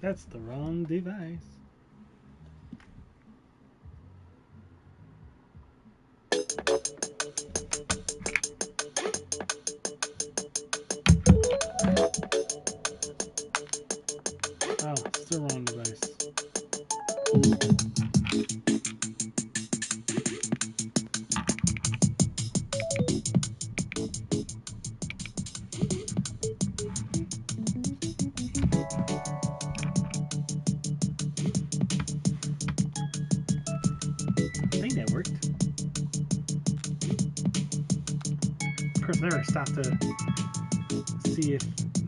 That's the wrong device. Oh, it's the wrong device. I think that worked. Of course, I never stopped to see if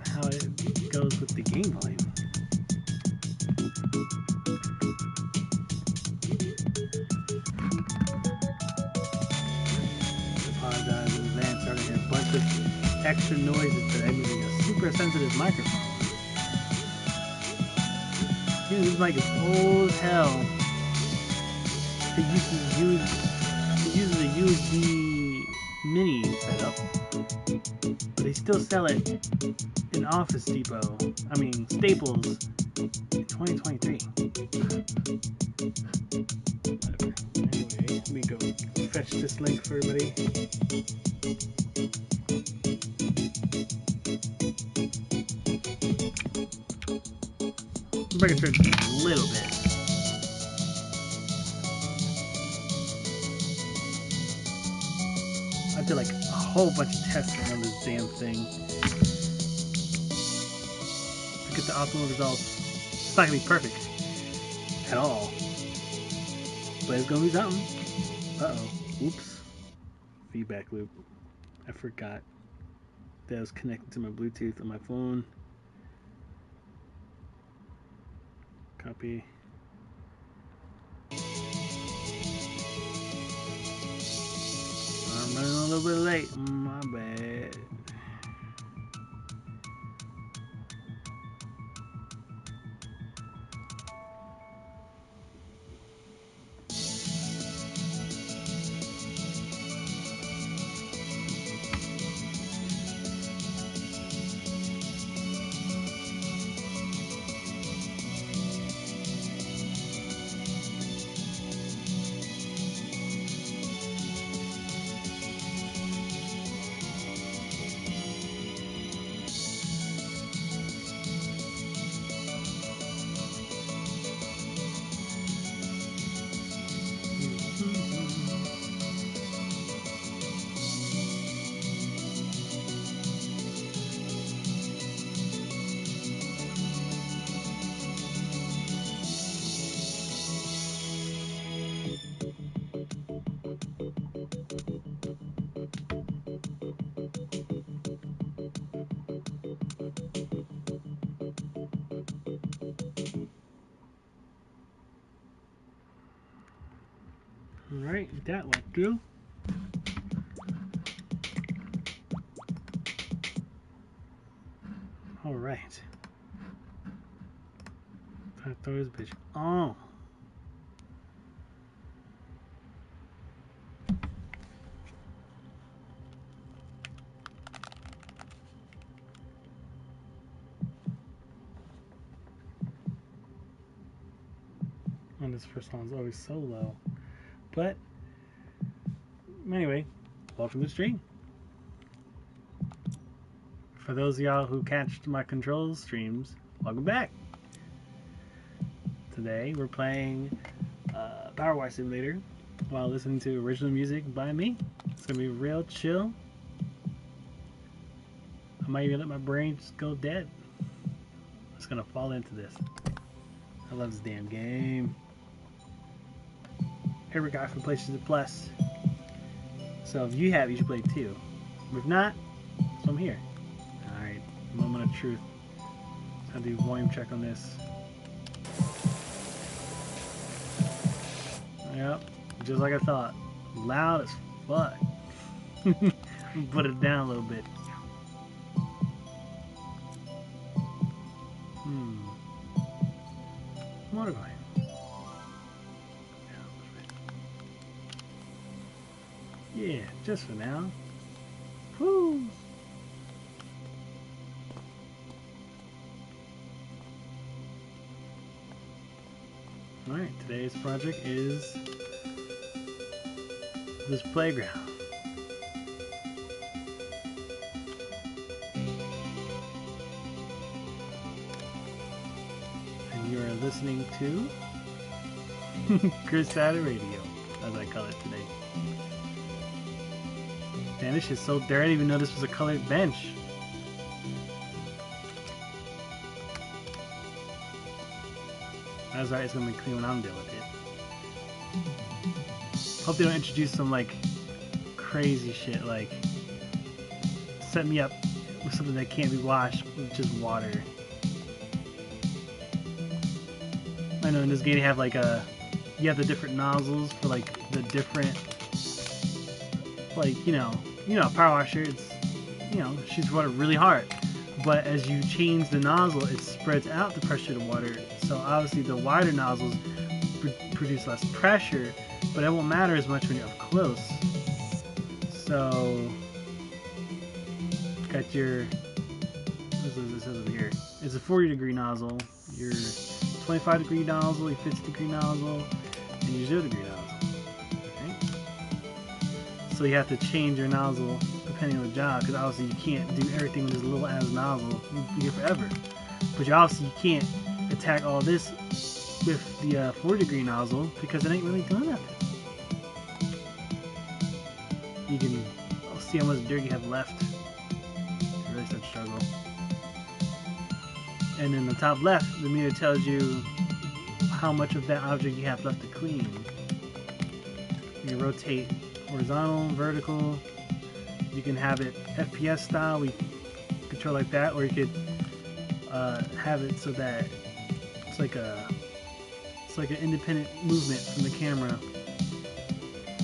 how it goes with the game volume. Apologize in advance. Starting to hear a bunch of extra noises today. I'm using a super sensitive microphone. Dude, this mic is old as hell. It uses a USB mini setup, but they still sell it in Office Depot. I mean Staples in 2023. Whatever. Anyway, let me go fetch this link for everybody. I'm breaking through just a little bit. I did like a whole bunch of testing on this damn thing to get the optimal results. It's not gonna be perfect at all, but it's gonna be something. Uh-oh. Oops. Feedback loop. I forgot that I was connected to my Bluetooth on my phone. Copy. I'm running a little bit late. My bad. Alright, that went through. Alright. Time to throw this bitch on. And this first one's always so low. But anyway, welcome to the stream. For those of y'all who catch my controls streams, welcome back. Today we're playing Power Wash Simulator while listening to original music by me. It's gonna be real chill. I might even let my brain just go dead. I'm just gonna fall into this. I love this damn game. Every guy from PlayStation Plus. So if you have, you should play it too. If not, so I'm here. Alright, moment of truth. I'll do volume check on this. Yep, just like I thought. Loud as fuck. Put it down a little bit. What am I? Yeah, just for now. Woo! Alright, today's project is this playground. And you are listening to Chris Saturn Radio, as I call it today. Man, this shit's so dirty. I didn't even know this was a colored bench. That's alright, it's gonna be clean when I'm done with it. Hope they don't introduce some like crazy shit, like set me up with something that can't be washed with just water. I know in this game you have like you have the different nozzles for like the different, like you know a power washer, it's shoots water really hard, but as you change the nozzle it spreads out the pressure of the water, so obviously the wider nozzles produce less pressure, but it won't matter as much when you're up close. So got your, this says over here, it's a 40-degree nozzle, your 25-degree nozzle, your 50-degree nozzle, and your 0-degree nozzle. So you have to change your nozzle depending on the job, because obviously you can't do everything with this little ass nozzle. You'd be here forever. But obviously you can't attack all this with the 40-degree nozzle because it ain't really doing nothing. You can see how much dirt you have left. It's really such a struggle. And in the top left, the meter tells you how much of that object you have left to clean. You can rotate horizontal, vertical. You can have it FPS style, we control like that, or you could have it so that it's like an independent movement from the camera.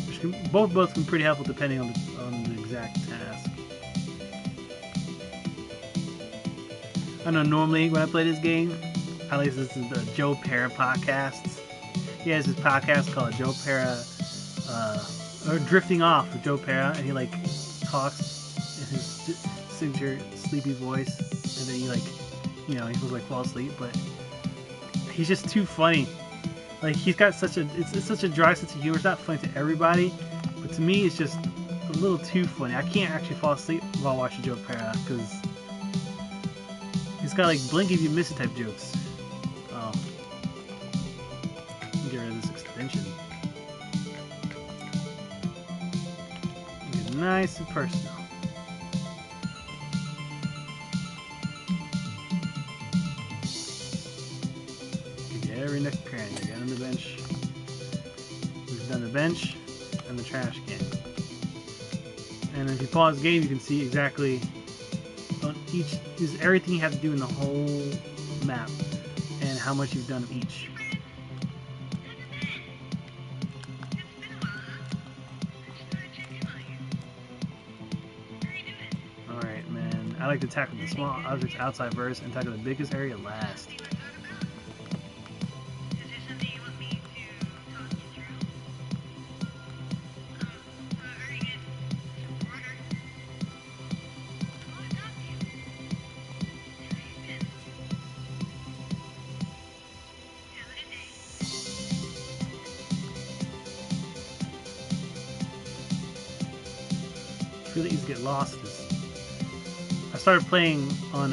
Which can, both can be pretty helpful depending on the exact task. I know normally when I play this game, I like to listen to the Joe Pera podcasts. He has this podcast called Joe Pera, or Drifting Off with Joe Pera, and he like talks in his signature sleepy voice, and then he like, he feels like fall asleep, but he's just too funny. Like he's got such a, it's such a dry sense of humor. It's not funny to everybody, but to me it's just a little too funny. I can't actually fall asleep while watching Joe Pera because he's got like blink if you miss it type jokes. Oh, get rid of this extension. Get nice and personal. Get every next parent. Get on the bench. We've done the bench and the trash can. And if you pause the game, you can see exactly on each is everything you have to do in the whole map and how much you've done of each. Alright, man. I like to tackle the small objects outside first and tackle the biggest area last. Really easy to get lost. I started playing on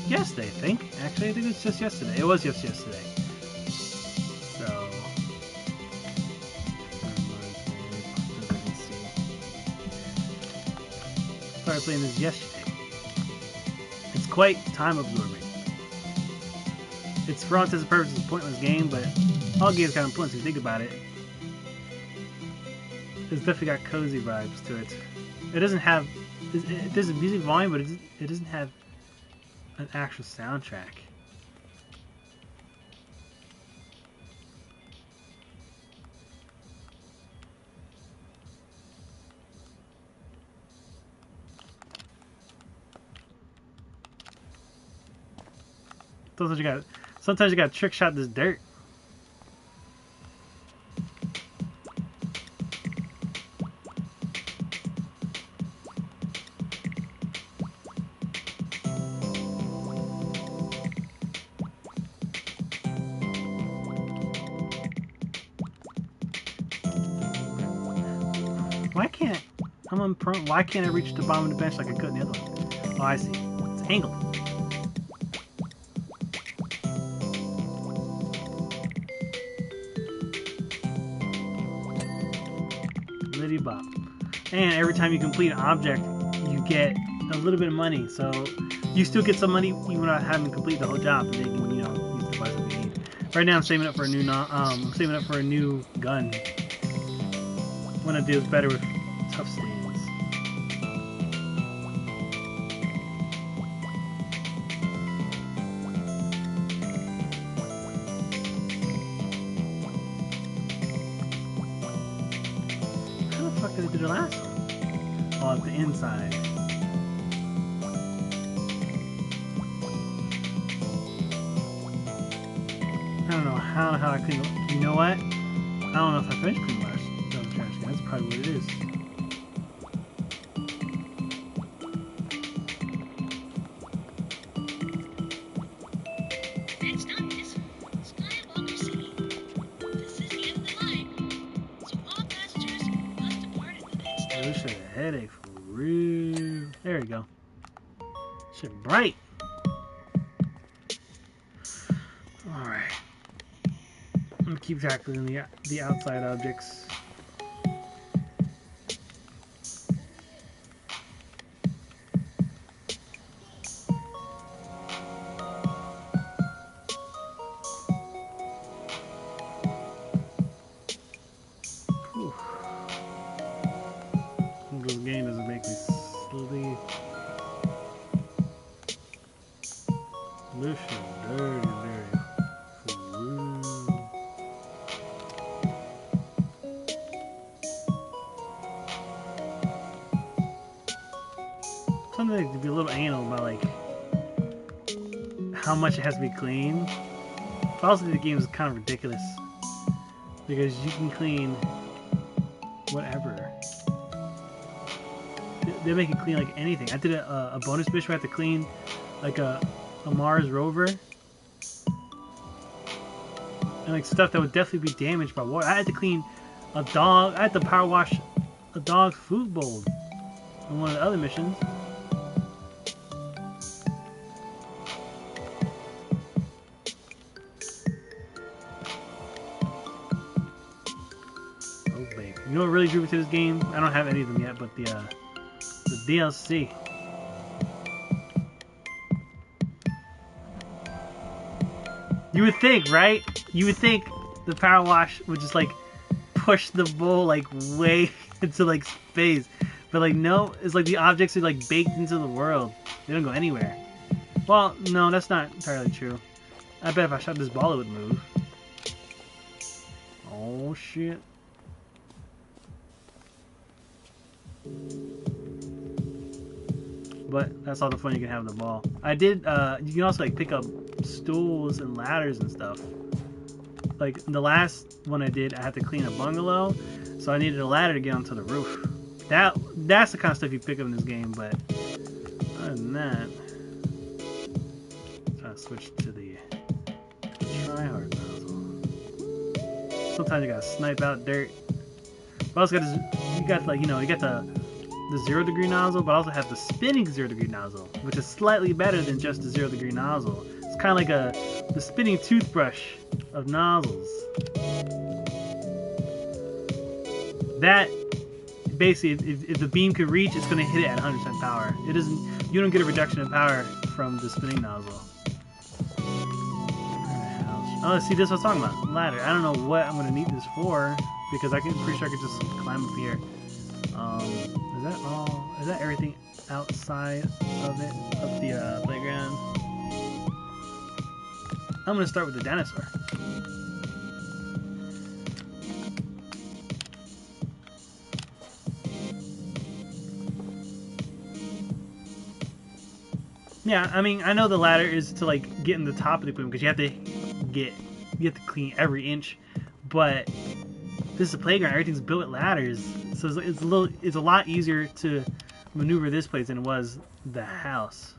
yesterday, I think. Actually, I think it's just yesterday. It was just yesterday. So started playing this yesterday. It's quite time absorbing. It's for all intents and purposes a pointless game, but all games kind of pointless if you think about it. It's definitely got cozy vibes to it. It doesn't have, there's a music volume, but it doesn't have an actual soundtrack. Sometimes you got to trick shot this dirt. Why can't... I'm on prone. Why can't I reach the bottom of the bench like I could in the other one? Oh, I see. It's angled. Liddy bop. And every time you complete an object, you get a little bit of money. So you still get some money even without having completed the whole job. And they can, you know, use the device that you need. Right now, I'm saving up for a new I'm saving up for a new gun. One that deals better with tough stands. How the fuck did I do the last one? Oh, at the inside. I don't know how I clean. You know what? I don't know if I finished cleaning the trash can. That's probably what it is. Next up is Skywalker City. This is the end of the line, so all passengers must depart at the next This stop. shit a headache for real. There you go. Shit bright. All right. I'm gonna keep track of the outside objects. Whew. This game doesn't make me sleep. This shit dirty. For real. Something to be a little anal about like how much it has to be clean. But also the game is kind of ridiculous because you can clean whatever. They make it clean like anything. I did a bonus mission where I had to clean like a Mars rover and like stuff that would definitely be damaged by water. I had to clean a dog. I had to power wash a dog's food bowl on one of the other missions. Oh babe, you know what really drew me to this game? I don't have any of them yet, but the DLC. You would think, right? You would think the power wash would just like push the bowl like way into like space, but like no, it's like the objects are like baked into the world. They don't go anywhere. Well, no, that's not entirely true. I bet if I shot this ball, it would move. Oh shit. But that's all the fun you can have with the ball. I did, you can also like pick up stools and ladders and stuff. Like the last one I did, I had to clean a bungalow, so I needed a ladder to get onto the roof. That's the kind of stuff you pick up in this game, but other than that, try to switch to the tryhard nozzle. Sometimes you gotta snipe out dirt. But also got this, you got like, you know, you got the 0 degree nozzle, but also have the spinning 0 degree nozzle, which is slightly better than just the 0 degree nozzle. It's kind of like the spinning toothbrush of nozzles. That basically, if the beam could reach, it's going to hit it at 100% power. It doesn't. You don't get a reduction in power from the spinning nozzle. Oh, see, this is what I'm talking about. Ladder. I don't know what I'm going to need this for because I'm pretty sure I could just climb up here. Is that all? Is that everything outside of it, of the playground? I'm gonna start with the dinosaur. Yeah, I mean, I know the ladder is to like get in the top of the equipment because you have to clean every inch, but this is a playground. Everything's built with ladders, so it's a lot easier to maneuver this place than it was the house.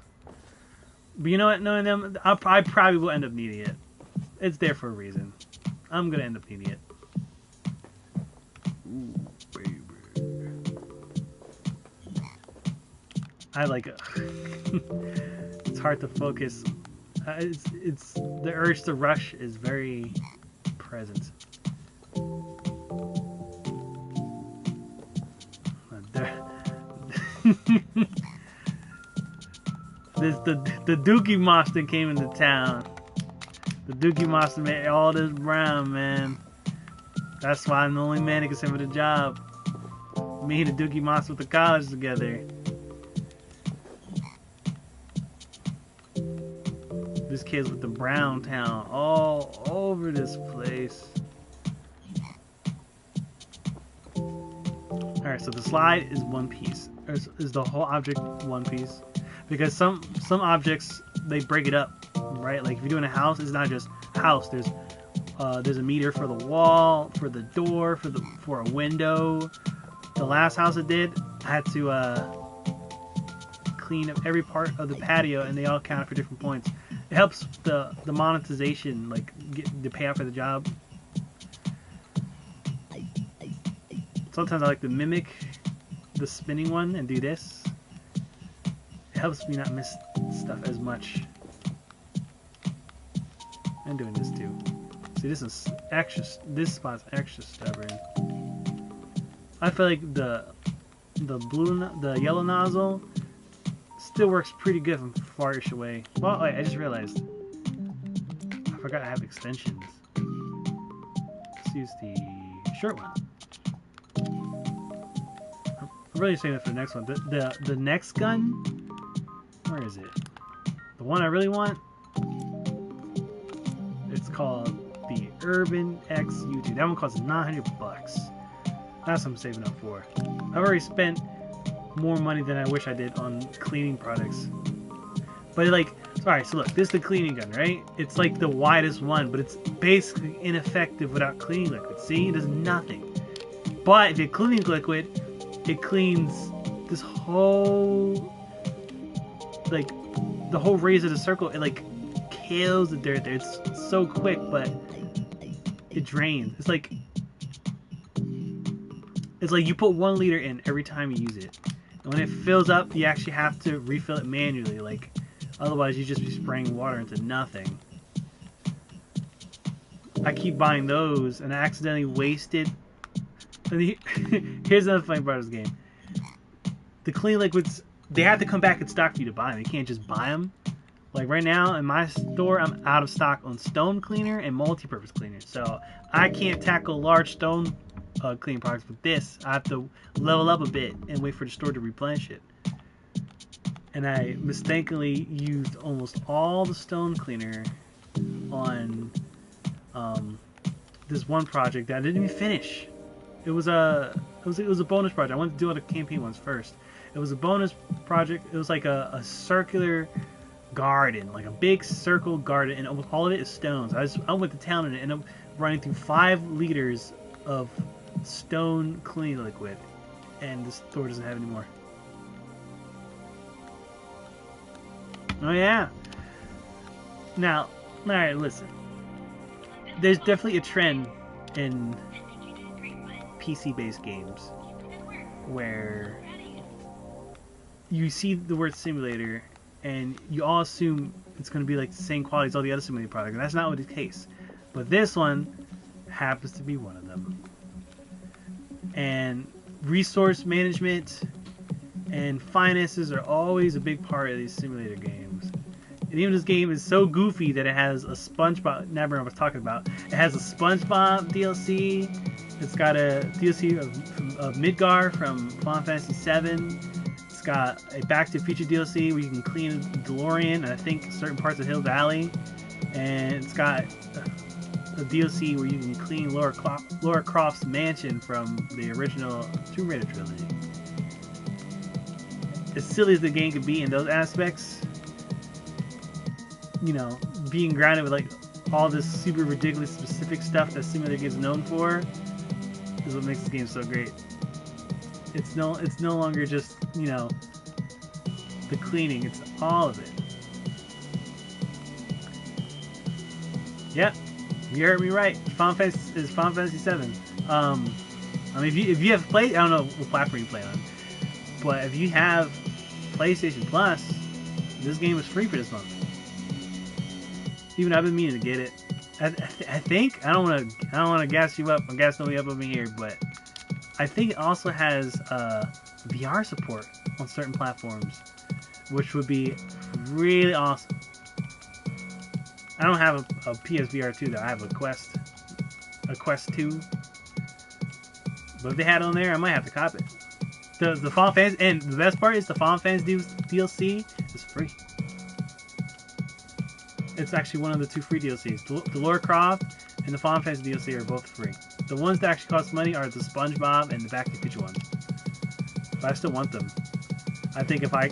But you know what? Knowing them, I probably will end up needing it. It's there for a reason. I'm gonna end up needing it. Ooh, baby. I like it. It's hard to focus. It's the urge to rush is very present. The Dookie Monster came into town. The Dookie Monster made all this brown, man. That's why I'm the only man who can send for the job. Me and the Dookie Monster went to college together. This kid's with the Brown Town all over this place. Alright, so the slide is one piece. Is the whole object one piece? Because some objects, they break it up, right? Like if you're doing a house, it's not just house. There's a meter for the wall, for the door, for a window. The last house I did, I had to clean up every part of the patio, and they all counted for different points. It helps the monetization, like get the payout for the job. Sometimes I like to mimic the spinning one and do this. It helps me not miss stuff as much. I'm doing this too. See, this is extra. This spot's extra stubborn. I feel like the yellow nozzle still works pretty good from farish away. Well, wait, I just realized I forgot I have extensions. Let's use the short one. I'm really saving it for the next one. The next gun, where is it? The one I really want. It's called the Urban X U2. That one costs $900. That's what I'm saving up for. I've already spent more money than I wish I did on cleaning products. But like, sorry, so look, this is the cleaning gun, right? It's like the widest one, but it's basically ineffective without cleaning liquid. See, it does nothing. But if you clean liquid, it cleans this whole, like, the whole radius of the circle. It like kills the dirt there. It's so quick, but it drains. It's like you put 1 liter in every time you use it. And when it fills up, you actually have to refill it manually. Like, otherwise you just be spraying water into nothing. I keep buying those, and I accidentally wasted. Here's another funny part of this game. The clean liquids, they have to come back in stock for you to buy them. You can't just buy them. Like right now in my store, I'm out of stock on stone cleaner and multi-purpose cleaner. So I can't tackle large stone cleaning products with this. I have to level up a bit and wait for the store to replenish it. And I mistakenly used almost all the stone cleaner on this one project that I didn't even finish. It was a bonus project. I wanted to do all the campaign ones first. It was a bonus project. It was like a circular garden, like a big circle garden, and almost all of it is stones. I went to town in it, and I'm running through 5 liters of stone cleaning liquid, and the store doesn't have any more. Oh yeah. Now, all right, listen. There's definitely a trend in PC-based games where you see the word simulator and you all assume it's going to be like the same quality as all the other simulator products, and that's not what the case. But this one happens to be one of them. And resource management and finances are always a big part of these simulator games. And even this game is so goofy that it has a SpongeBob. Never I was talking about. It has a SpongeBob DLC. It's got a DLC of Midgar from Final Fantasy VII. It's got a Back to the Future DLC where you can clean a DeLorean and I think certain parts of Hill Valley. And it's got a DLC where you can clean Lara Croft's mansion from the original Tomb Raider trilogy. As silly as the game could be in those aspects, you know, being grounded with like all this super ridiculous specific stuff that simulator games known for is what makes this game so great. It's no longer just, you know, the cleaning, it's all of it. Yep, you heard me right. Final Fantasy is Final Fantasy VII. I mean, if you have played, I don't know what platform you play on, but if you have PlayStation Plus, this game is free for this month. Even I've been meaning to get it. I think I don't want to gas you up. I'm gassing you up over here, but I think it also has VR support on certain platforms, which would be really awesome. I don't have a PSVR 2 though. I have a Quest 2. But if they had it on there, I might have to cop it. The Final Fantasy, and the best part is the Final Fantasy DLC is free. It's actually one of the 2 free DLCs. The Lara Croft and the Final Fantasy DLC are both free. The ones that actually cost money are the SpongeBob and the Back to the Future ones. But I still want them. I think if I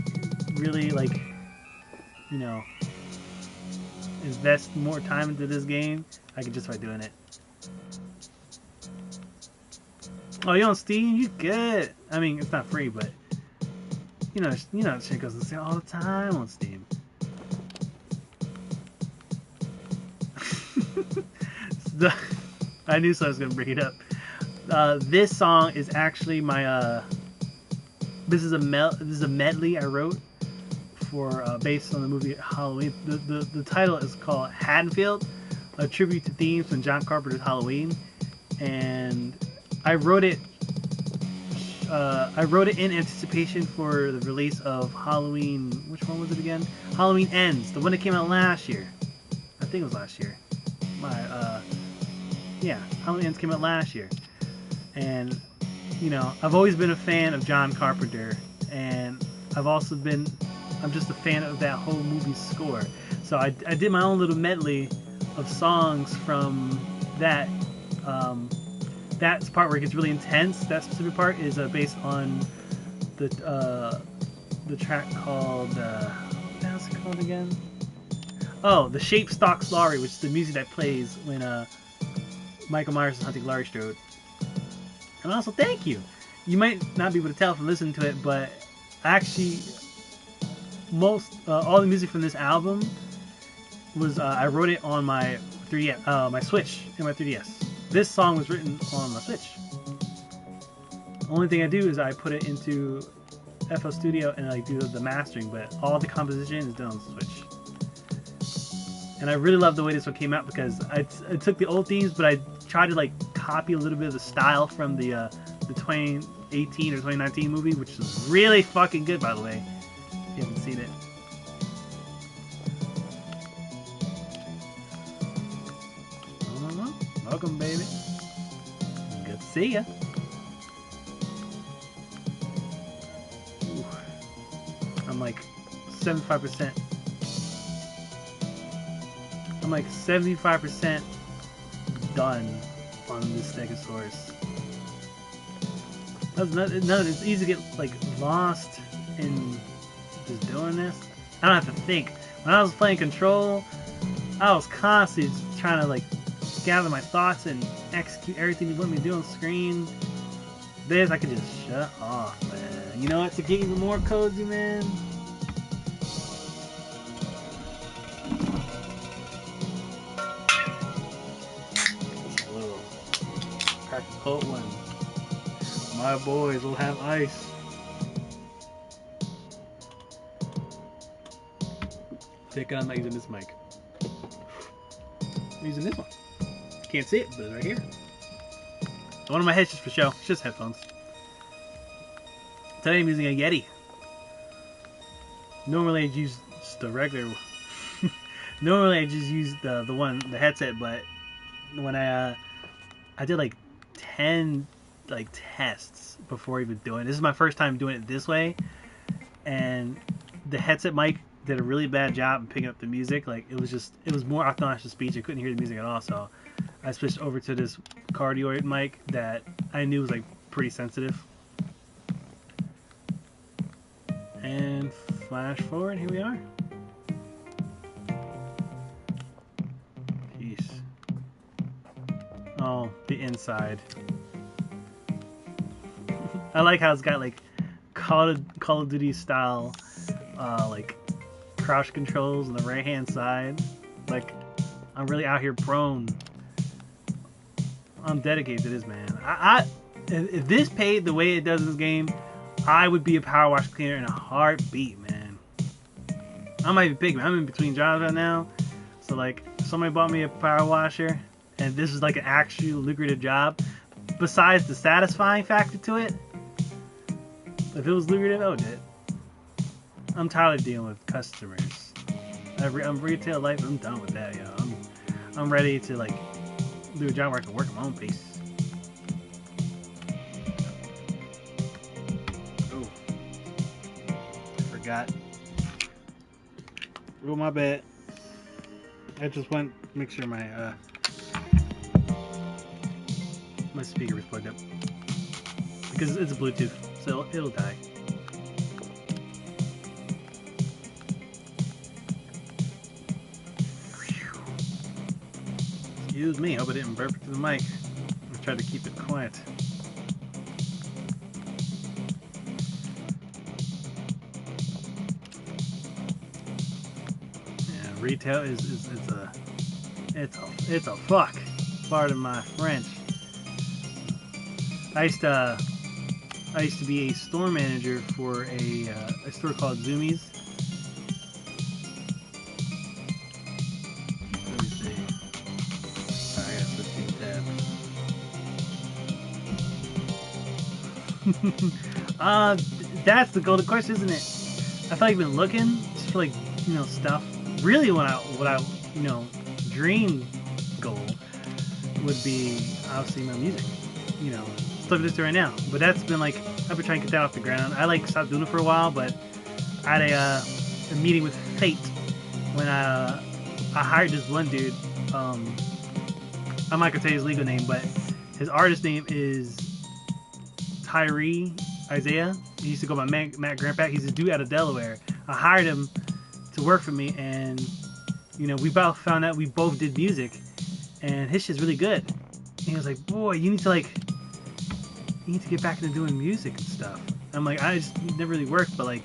really, like, you know, invest more time into this game, I could just by doing it. Oh, you on Steam? You good? I mean, it's not free, but you know, shit goes on sale all the time on Steam. I knew so I was gonna bring it up. This song is actually my this is a medley I wrote for based on the movie Halloween. The title is called Haddonfield, a tribute to themes from John Carpenter's Halloween, and I wrote it in anticipation for the release of Halloween. Which one was it again? Halloween Ends, the one that came out last year. I think it was last year. Yeah, Halloween Ends came out last year, and you know, I've always been a fan of John Carpenter, and I'm just a fan of that whole movie score. So I did my own little medley of songs from that. That's the part where it gets really intense. That specific part is based on the track called what the hell's it called again? Oh, the Shape Stalks Laurie, which is the music that plays when Michael Myers is hunting Laurie Strode. And also, thank you. You might not be able to tell from listening to it, but actually, all the music from this album was I wrote it on my 3DS, my Switch, and my 3DS. This song was written on my Switch. Only thing I do is I put it into FL Studio and I do the mastering, but all the composition is done on the Switch. And I really love the way this one came out because I took the old themes, but I tried to like copy a little bit of the style from the 2018 or 2019 movie, which is really fucking good, by the way, if you haven't seen it. Welcome, baby. Good to see ya. Ooh. I'm like 75%. I'm like 75% done on this Stegosaurus. It's easy to get like lost in just doing this. I don't have to think. When I was playing Control, I was constantly trying to like gather my thoughts and execute everything you want me to do on screen. This I could just shut off, man. You know what? To get even more cozy, man. A little crack a cold one. My boys will have ice. Take on, I'm not using this mic. I'm using this one. Can't see it, but it's right here. One of my heads just for show. It's just headphones. Today I'm using a Yeti. Normally I use just the regular. Normally I just use the headset, but when I did like 10 tests before even doing it. This is my first time doing it this way, and the headset mic did a really bad job of picking up the music. Like it was more obnoxious speech. I couldn't hear the music at all, so I switched over to this cardioid mic that I knew was like pretty sensitive. And flash forward, here we are. Peace. Oh, the inside. I like how it's got like Call of Duty style like crouch controls on the right hand side. Like I'm really out here prone. I'm dedicated to this, man. If this paid the way it does in this game, I would be a power wash cleaner in a heartbeat, man. I might be big, man. I'm in between jobs right now. So, like, somebody bought me a power washer, and this is like an actual lucrative job. Besides the satisfying factor to it, if it was lucrative, I would do it. I'm tired of dealing with customers. I'm retail life. I'm done with that, yo. I'm ready to like do a job where I can work at my own pace. Oh, I forgot. Oh, my bad. I just went make sure my my speaker was plugged up because it's Bluetooth, so it'll die. Excuse me, hope I didn't burp to the mic. I tried to keep it quiet. Yeah, retail is it's a fuck. Pardon my French. I used to be a store manager for a store called Zoomies. Let me see. I gotta switch tabs. That's the golden question, isn't it? I feel like I've been looking just for like stuff. Really, what I dream goal would be obviously my music. Stuff this right now. But that's been like I've been trying to get that off the ground. I like stopped doing it for a while, but I had a meeting with fate when I hired this one dude. I'm not gonna say his legal name, but his artist name is Tyree Isaiah. He used to go by Matt Grandpack. He's a dude out of Delaware. I hired him to work for me, and we both found out we both did music, and his shit's really good. And he was like, "Boy, you need to get back into doing music and stuff." I'm like, I just never really worked, but like,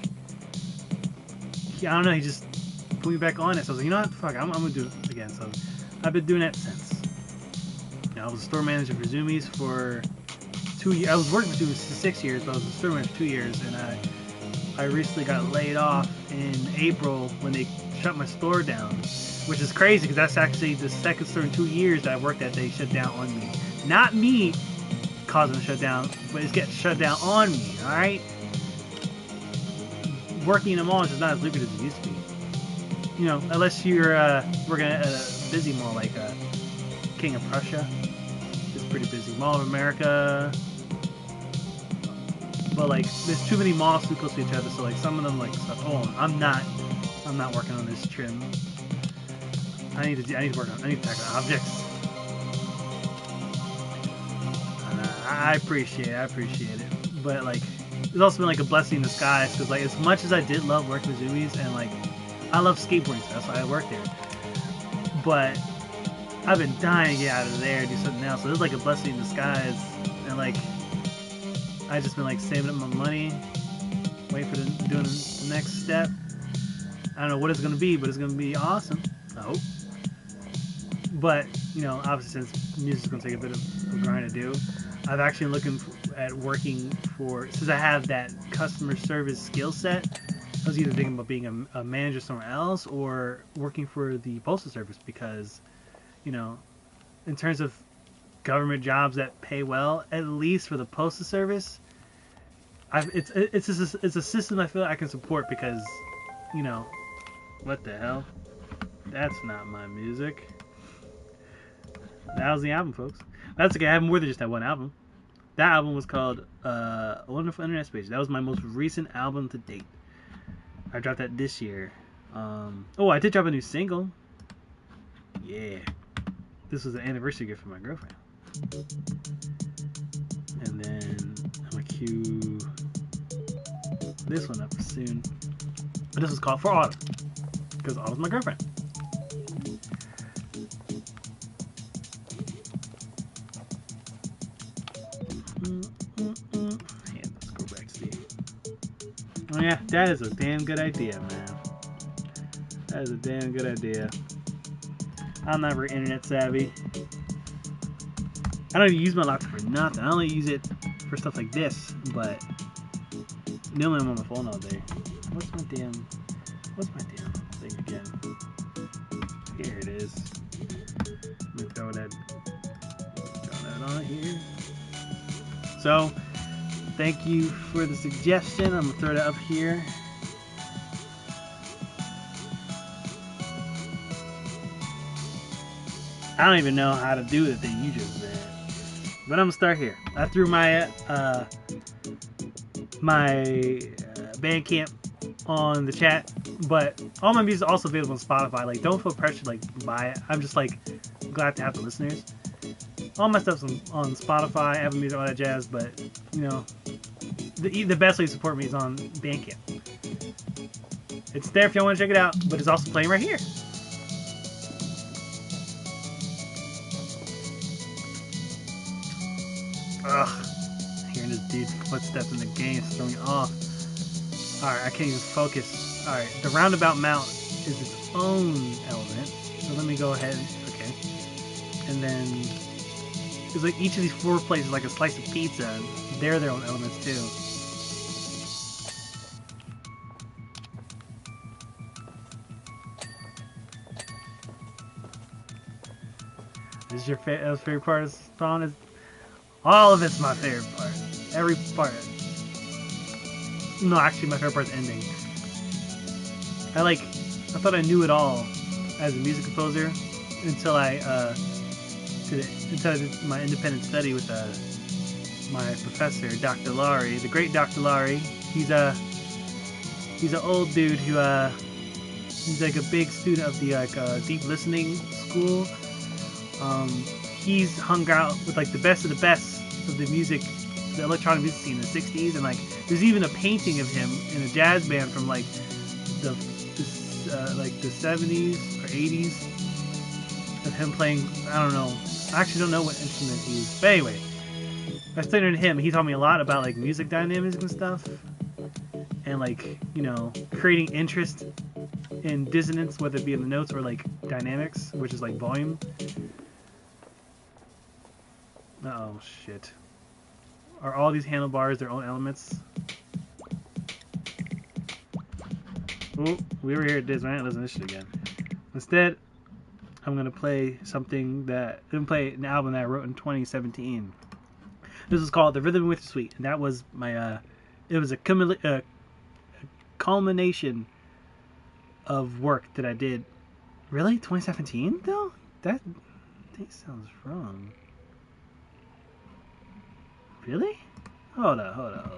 I don't know. He just put me back on it. So I was like, you know what? Fuck, I'm gonna do it again. So I've been doing that since. I was a store manager for Zoomies for 2 years. I was working for Zoomies for 6 years, but I was a store manager for 2 years, and I recently got laid off in April when they shut my store down, which is crazy because that's actually the second store in 2 years that I worked at they shut down on me. Not me causing a shutdown, but it's getting shut down on me. All right, working in a mall is just not as lucrative as it used to be. Unless you're working at a busy mall like King of Prussia. It's pretty busy. Mall of America. But like, there's too many malls too close to each other, so like some of them like stuff. Oh, I'm not working on this trim. I need to tackle objects. I appreciate it, but like, it's also been like a blessing in disguise because like, as much as I did love working with Zoomies and like, I love skateboarding, so that's why I worked there. But I've been dying to get out of there and do something else. So it's like a blessing in disguise, and like, I just been like saving up my money, waiting for doing the next step. I don't know what it's gonna be, but it's gonna be awesome. I hope. But obviously since music's gonna take a bit of a grind to do, I've actually looking at working for, since I have that customer service skill set. I was either thinking about being a manager somewhere else or working for the postal service because, in terms of government jobs that pay well, at least for the postal service, it's a system I feel I can support because, what the hell? That's not my music. That was the album, folks. That's okay. I have more than just that one album. That album was called A Wonderful Internet Space. That was my most recent album to date. I dropped that this year. I did drop a new single. Yeah. This was an anniversary gift for my girlfriend. And then I'm going to cue this one up soon. But this was called For Autumn. Because Autumn's my girlfriend. Let's go back to see. Oh yeah, that is a damn good idea, man. That is a damn good idea. I'm not very internet savvy. I don't even use my laptop for nothing. I only use it for stuff like this, but Normally I'm on my phone all day. What's my damn thing again? Here it is. Let me throw that on here. So, thank you for the suggestion. I'm gonna throw that up here. I don't even know how to do the thing you just did, but I'm gonna start here. I threw my Bandcamp on the chat, but all my music is also available on Spotify. Like, don't feel pressure to like buy it. I'm just like glad to have the listeners. All my stuff's on Spotify, Apple Music, all that jazz. But you know, the best way to support me is on Bandcamp. It's there if y'all want to check it out, but it's also playing right here. Ugh, hearing this dude's footsteps in the game is throwing me off. Alright, I can't even focus. Alright, the roundabout mount is its own element. So let me go ahead. Okay. And then it's like each of these 4 places like a slice of pizza. And they're their own elements too. This is your favorite part of Spawn? Is all of it's my favorite part. Every part. No, actually, my favorite part's ending. I thought I knew it all as a music composer until I did my independent study with my professor, Dr. Laurie, the great Dr. Laurie. He's an old dude who he's like a big student of the deep listening school. He's hung out with like the best of the music, the electronic music scene in the 60s, and like there's even a painting of him in a jazz band from like the 70s or 80s of him playing. I don't know. I actually don't know what instrument he used. But anyway, I studied under him. He taught me a lot about like music dynamics and stuff, and like, you know, creating interest in dissonance, whether it be in the notes or like dynamics, which is like volume. Oh shit. Are all these handlebars their own elements? Oh, we were here at this, man. Listen to this shit again. Instead, I'm gonna play something that I'm gonna play an album that I wrote in 2017. This is called The Rhythm with the Sweet, and that was my it was a culmination of work that I did. Really? 2017 though? That sounds wrong. Really? Hold up.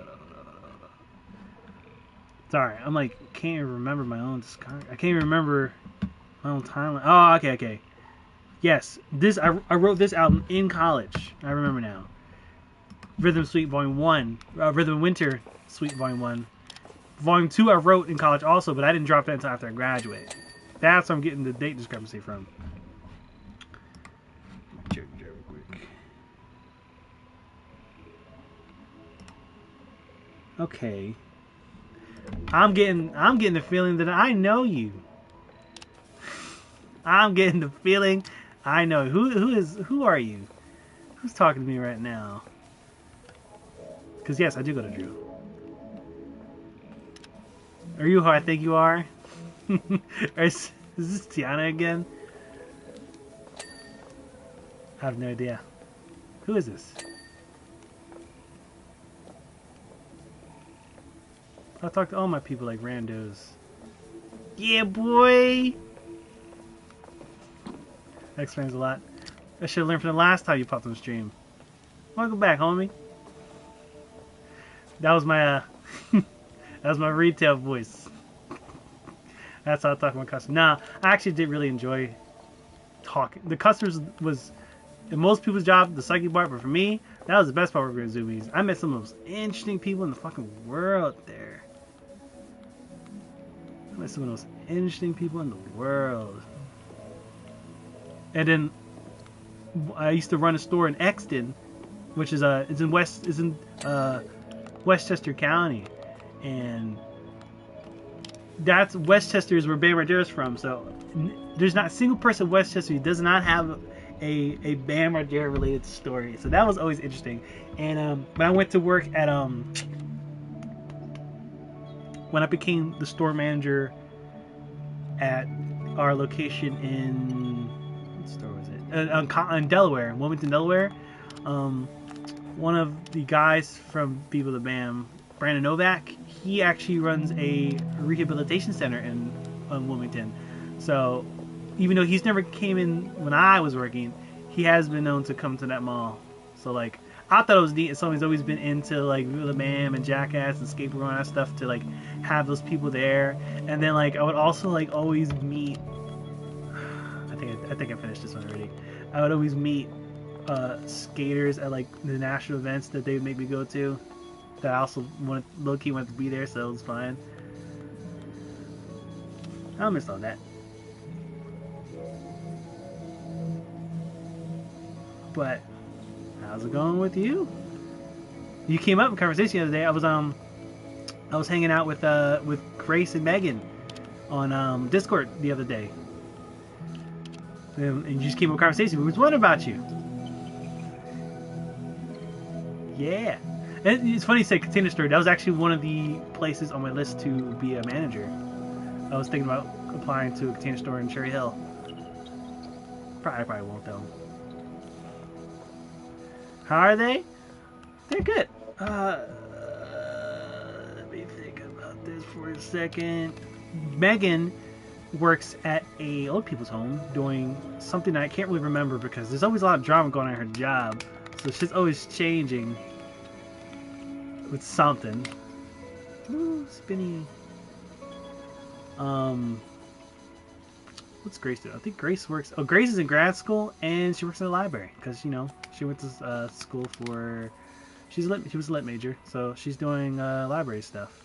Sorry, I'm like, can't even remember my own discography. I can't even remember my own timeline. Oh, okay. Yes, I wrote this album in college. I remember now. Rhythm Suite Volume 1. Rhythm Winter Suite Volume 1. Volume 2 I wrote in college also, but I didn't drop that until after I graduated. That's where I'm getting the date discrepancy from. Check it real quick. Okay. I'm getting the feeling that I know you. I'm getting the feeling I know. Who are you? Who's talking to me right now? Because yes, I do go to Drew. Are you who I think you are? Is this Tiana again? I have no idea. Who is this? I talk to all my people like randos. Yeah, boy! That explains a lot. I should have learned from the last time you popped on the stream. Welcome back, homie. That was my that was my retail voice. That's how I talk to my customers. Nah, I actually did really enjoy talking. The customers was in most people's job the psyche part, but for me, that was the best part of working at Zoomies. I met some of the most interesting people in the fucking world there. I met some of the most interesting people in the world. And then I used to run a store in Exton, which is in Westchester County, and that's Westchester is where Bam Margera's from. So there's not a single person in Westchester who does not have a Bam Margera related story. So that was always interesting. And when I went to work at when I became the store manager at our location in what store was it? In Delaware, Wilmington, Delaware. One of the guys from Viva the Bam, Brandon Novak, he actually runs a rehabilitation center in Wilmington. So even though he's never came in when I was working, he has been known to come to that mall. So like, I thought it was neat. Someone's always been into like Viva the Bam and Jackass and skateboard and that stuff to like have those people there. And then like I would also like always meet. I think I finished this one already. I would always meet skaters at like the national events that they would make me go to. That I also low-key wanted to be there, so it was fine. I'll miss all that. But how's it going with you? You came up in conversation the other day. I was hanging out with Grace and Megan on Discord the other day, and you just came up in conversation. We was wondering about you. Yeah. And it's funny you say Container Store. That was actually one of the places on my list to be a manager. I was thinking about applying to a Container Store in Cherry Hill. I probably won't though. How are they? They're good. Let me think about this for a second. Megan works at a old people's home doing something that I can't really remember because there's always a lot of drama going on in her job. So she's always changing with something. Ooh, spinny. What's Grace doing? I think Grace works. Oh, Grace is in grad school and she works in the library because you know she went to school for. She was a lit major, so she's doing library stuff.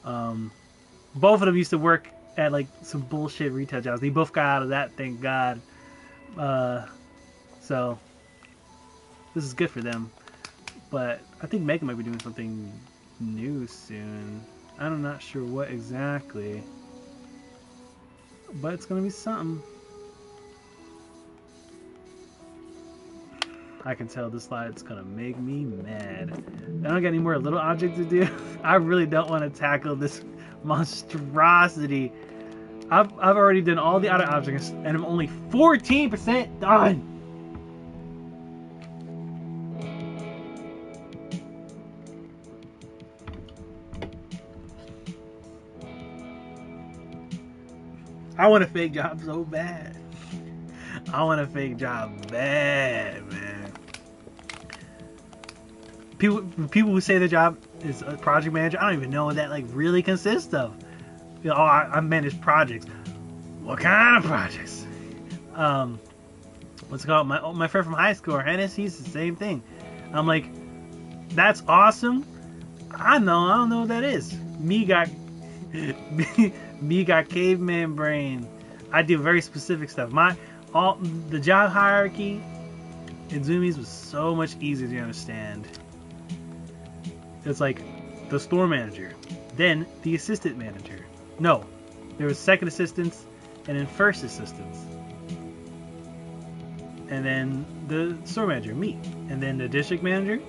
Both of them used to work at like some bullshit retail jobs. They both got out of that, thank God. So this is good for them. But I think Megan might be doing something new soon. I'm not sure what exactly. But it's going to be something. I can tell this slide's going to make me mad. I don't got any more little objects to do. I really don't want to tackle this monstrosity. I've already done all the other objects and I'm only 14% done. I want a fake job so bad. I want a fake job bad, man. People who say their job is a project manager, I don't even know what that like really consists of. You know, oh, I manage projects. What kind of projects? What's it called? My friend from high school, Hennis, he's the same thing. I'm like, that's awesome. I don't know what that is. Me got caveman brain. I do very specific stuff. The job hierarchy in Zoomies was so much easier to understand. It's like the store manager, then the assistant manager. No, there was second assistants and then first assistants. And then the store manager, me. And then the district manager.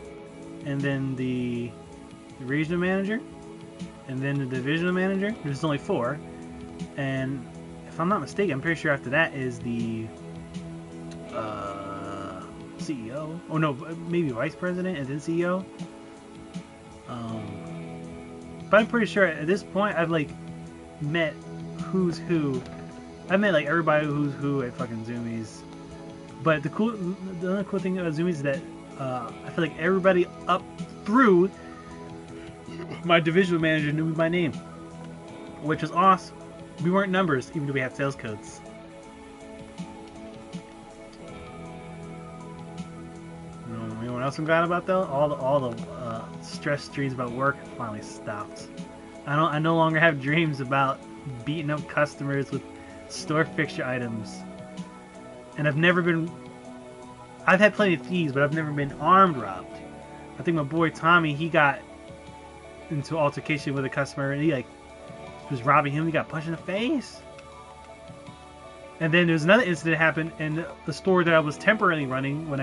And then the regional manager. And then the divisional manager. There's only 4. And if I'm not mistaken, I'm pretty sure after that is the CEO. Oh no, maybe vice president and then CEO. But I'm pretty sure at this point I've like met who's who. I've met like everybody who's who at fucking Zoomies. But the other cool thing about Zoomies is that I feel like everybody up through my divisional manager knew my name, which was awesome. We weren't numbers, even though we had sales codes. Anyone else I'm glad about though? All the stress dreams about work finally stopped. I no longer have dreams about beating up customers with store fixture items. And I've had plenty of thieves, but I've never been armed robbed. I think my boy Tommy, he got into an altercation with a customer and he was robbing him. He got punched in the face. And then there's another incident that happened in the store that I was temporarily running when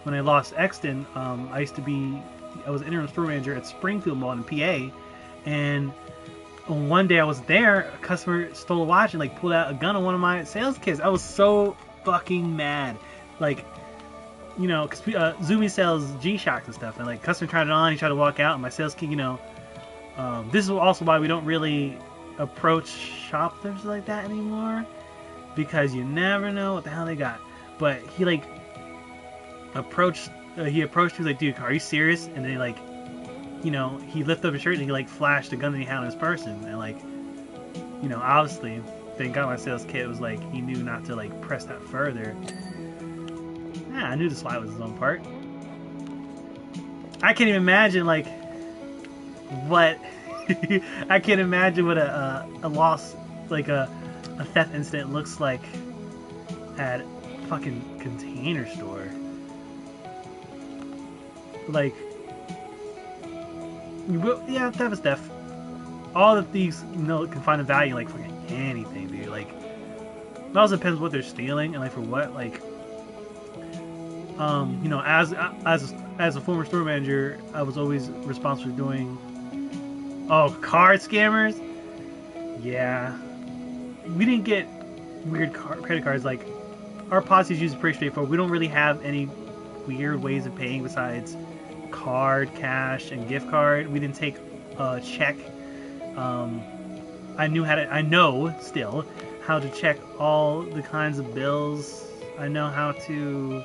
when I lost Exton. I was interim store manager at Springfield Mall in PA, And one day I was there, a customer stole a watch and like pulled out a gun on one of my sales kids. I was so fucking mad. Like, you know, because Zumi sells G-Shocks and stuff, and like customer tried it on, he tried to walk out, and my sales kid, you know, this is also why we don't really approach shoplifters like that anymore, because you never know what the hell they got. But he like approached, he was like, dude, are you serious? And then like, you know, he lifted up his shirt and he like flashed the gun that he had on his person, and like, you know, obviously, thank God my sales kit was like, he knew not to like press that further. Yeah, I knew the slide was his own part. I can't even imagine like what I can't imagine what a loss, like a theft incident looks like at a fucking Container Store. Like, yeah, theft is theft. All the thieves, you know, can find a value in like fucking anything, dude. Like, it also depends what they're stealing and like for what. Like, you know, as a former store manager, I was always responsible for doing. Oh, card scammers. Yeah, we didn't get weird credit cards. Like, our policy is usually pretty straightforward. We don't really have any weird ways of paying besides card, cash, and gift card. We didn't take a check. I know still how to check all the kinds of bills. I know how to.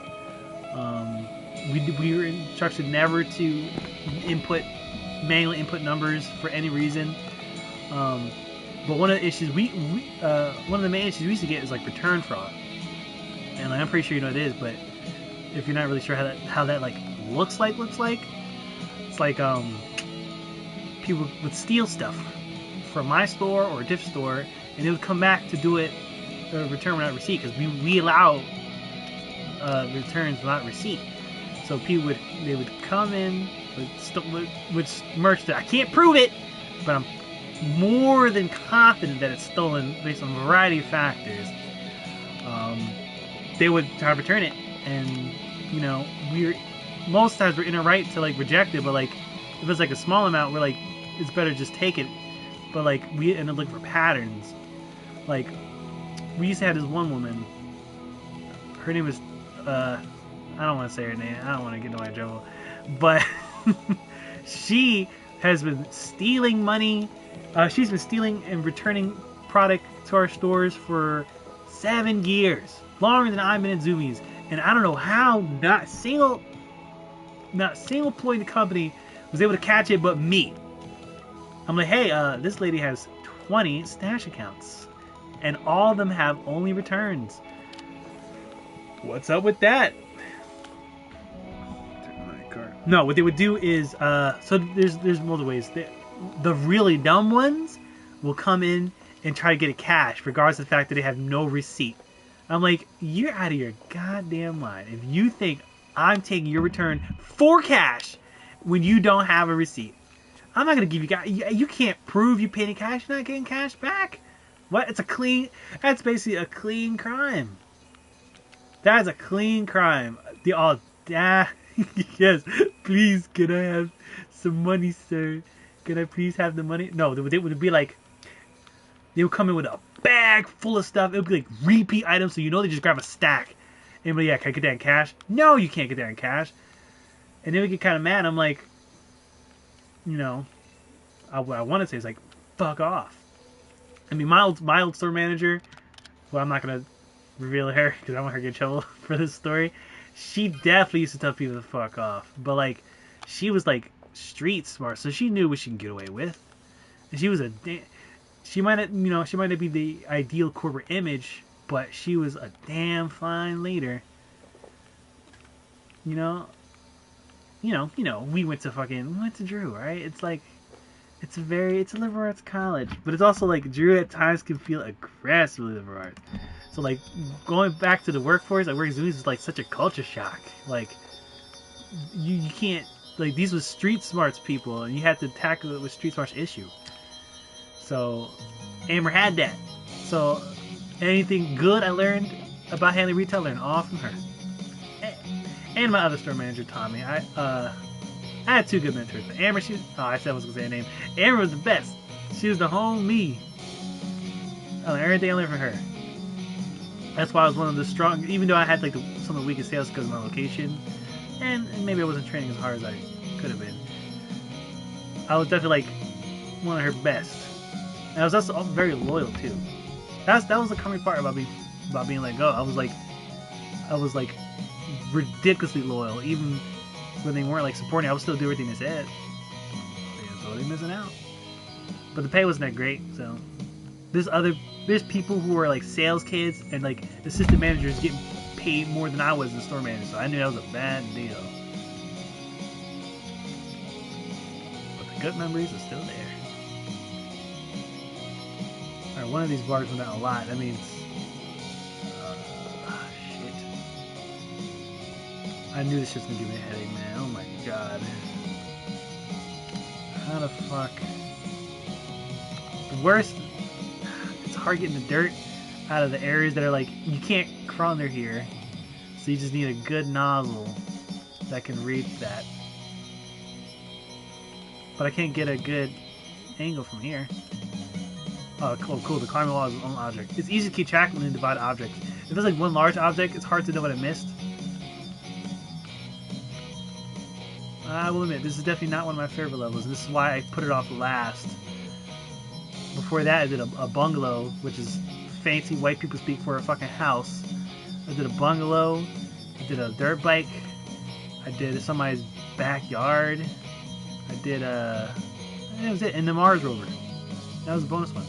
We were instructed never to manually input numbers for any reason. But one of the issues one of the main issues we used to get is like return fraud, and like, I'm pretty sure you know what it is. But if you're not really sure how that like looks like, it's like people would steal stuff from my store or a different store, and they would come back to do it return without receipt, because we allow returns without receipt. So people would come in with merch that I can't prove it, but I'm more than confident that it's stolen based on a variety of factors. They would try to return it, and you know, most times we're in a right to like reject it, but like if it's like a small amount, we're like, it's better to just take it. But like we end up looking for patterns. Like, we used to have this one woman. Her name was I don't want to say her name. I don't want to get into my trouble. But she has been stealing money. She's been stealing and returning product to our stores for 7 years, longer than I've been in Zoomies. And I don't know how not single employee in the company was able to catch it, but me. I'm like, hey, this lady has 20 stash accounts, and all of them have only returns. What's up with that? No, what they would do is, so there's multiple ways. The really dumb ones will come in and try to get a cash, regardless of the fact that they have no receipt. I'm like, you're out of your goddamn mind if you think I'm taking your return for cash when you don't have a receipt. I'm not gonna give you can't prove you paid in cash. You're not getting cash back. What? That's basically a clean crime. That's a clean crime. Yes, please, can I have some money, sir? Can I please have the money? No, they would be like, they would come in with a bag full of stuff. It would be like repeat items, so you know they just grab a stack. And yeah, can I get that in cash? No, you can't get that in cash. And then we get kind of mad. I'm like, you know, what I want to say is like, fuck off. I mean, my old store manager, well, I'm not gonna reveal her because I want her to get in trouble for this story. She definitely used to tell people to fuck off, but like, she was like street smart, so she knew what she can get away with. And she might not be the ideal corporate image, but she was a damn fine leader. You know, we went to Drew, right? It's like, it's a liberal arts college, but it's also like Drew at times can feel aggressively liberal arts. So like, going back to the workforce, like working Zoomies is like such a culture shock. Like, you can't, like, these were street smarts people, and you had to tackle it with street smarts issue. So Amber had that. So anything good I learned about handling retail, I learned all from her. And my other store manager, Tommy. I had two good mentors. But Amber, I said I was gonna say her name. Amber was the best. She was the homie. I learned everything I learned from her. That's why I was one of the strong, even though I had like some of the weakest sales because of my location, and maybe I wasn't training as hard as I could have been. I was definitely like one of her best. And I was also very loyal too. That was the coming part about being let go. I was like ridiculously loyal, even when they weren't like supporting. I would still do everything they said. They was totally missing out. But the pay wasn't that great, so there's people who are like sales kids and like assistant managers getting paid more than I was as a store manager, so I knew that was a bad deal. But the good memories are still there. Alright, one of these bars went out a lot. That means shit. I knew this shit's gonna give me a headache, man. Oh my god. How the fuck? The worst, it's hard getting the dirt out of the areas that are like, you can't crawl under here. So you just need a good nozzle that can reach that. But I can't get a good angle from here. Oh, cool. The climbing wall is its own object. It's easy to keep track when you divide objects. If there's like one large object, it's hard to know what I missed. I will admit, this is definitely not one of my favorite levels. This is why I put it off last. Before that, I did a bungalow, which is fancy white people speak for a fucking house. I did a bungalow. I did a dirt bike. I did somebody's backyard. I did that was it. And the Mars rover. That was a bonus one.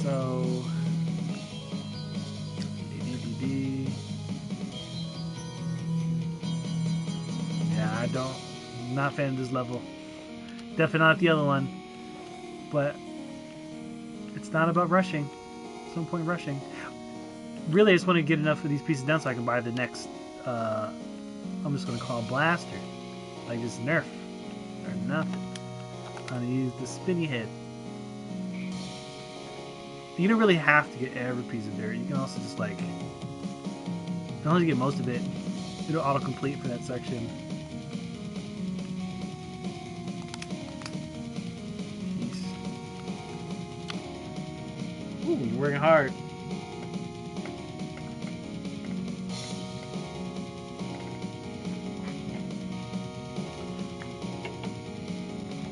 So yeah, I'm not a fan of this level. Definitely not the other one. But it's not about rushing. There's no point rushing. Really, I just want to get enough of these pieces done so I can buy the next I'm just gonna call it blaster. Like this Nerf. Or nothing. I'm gonna use the spinny head. You don't really have to get every piece of dirt. You can also just like, as long as you get most of it, it'll auto-complete for that section. Jeez. Ooh, you're working hard.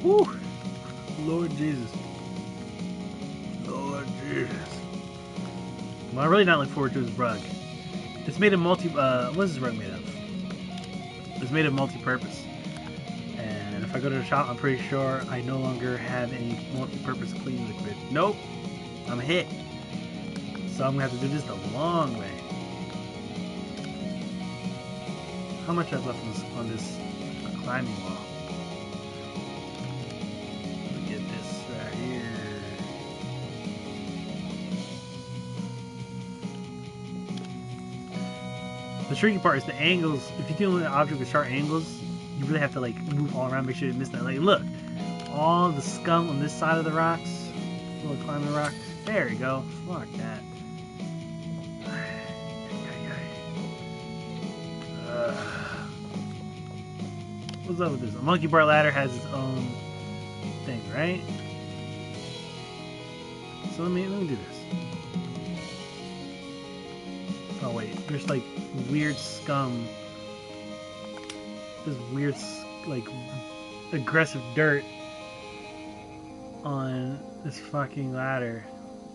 Woo! Lord Jesus. Lord Jesus. Well, I'm really not looking forward to this rug. It's made of what is this rug made of? It's made of multi-purpose. And if I go to the shop, I'm pretty sure I no longer have any multi-purpose cleaning liquid. Nope. I'm hit. So I'm gonna have to do this the long way. How much I have left on this climbing wall? The tricky part is the angles. If you're dealing with an object with sharp angles, you really have to like move all around, make sure you miss that. Like, look, all the scum on this side of the rocks, little climbing rocks. There you go. Fuck that. What's up with this? A monkey bar ladder has its own thing, right? So let me do this. Oh wait, there's like weird scum. This weird, like, aggressive dirt on this fucking ladder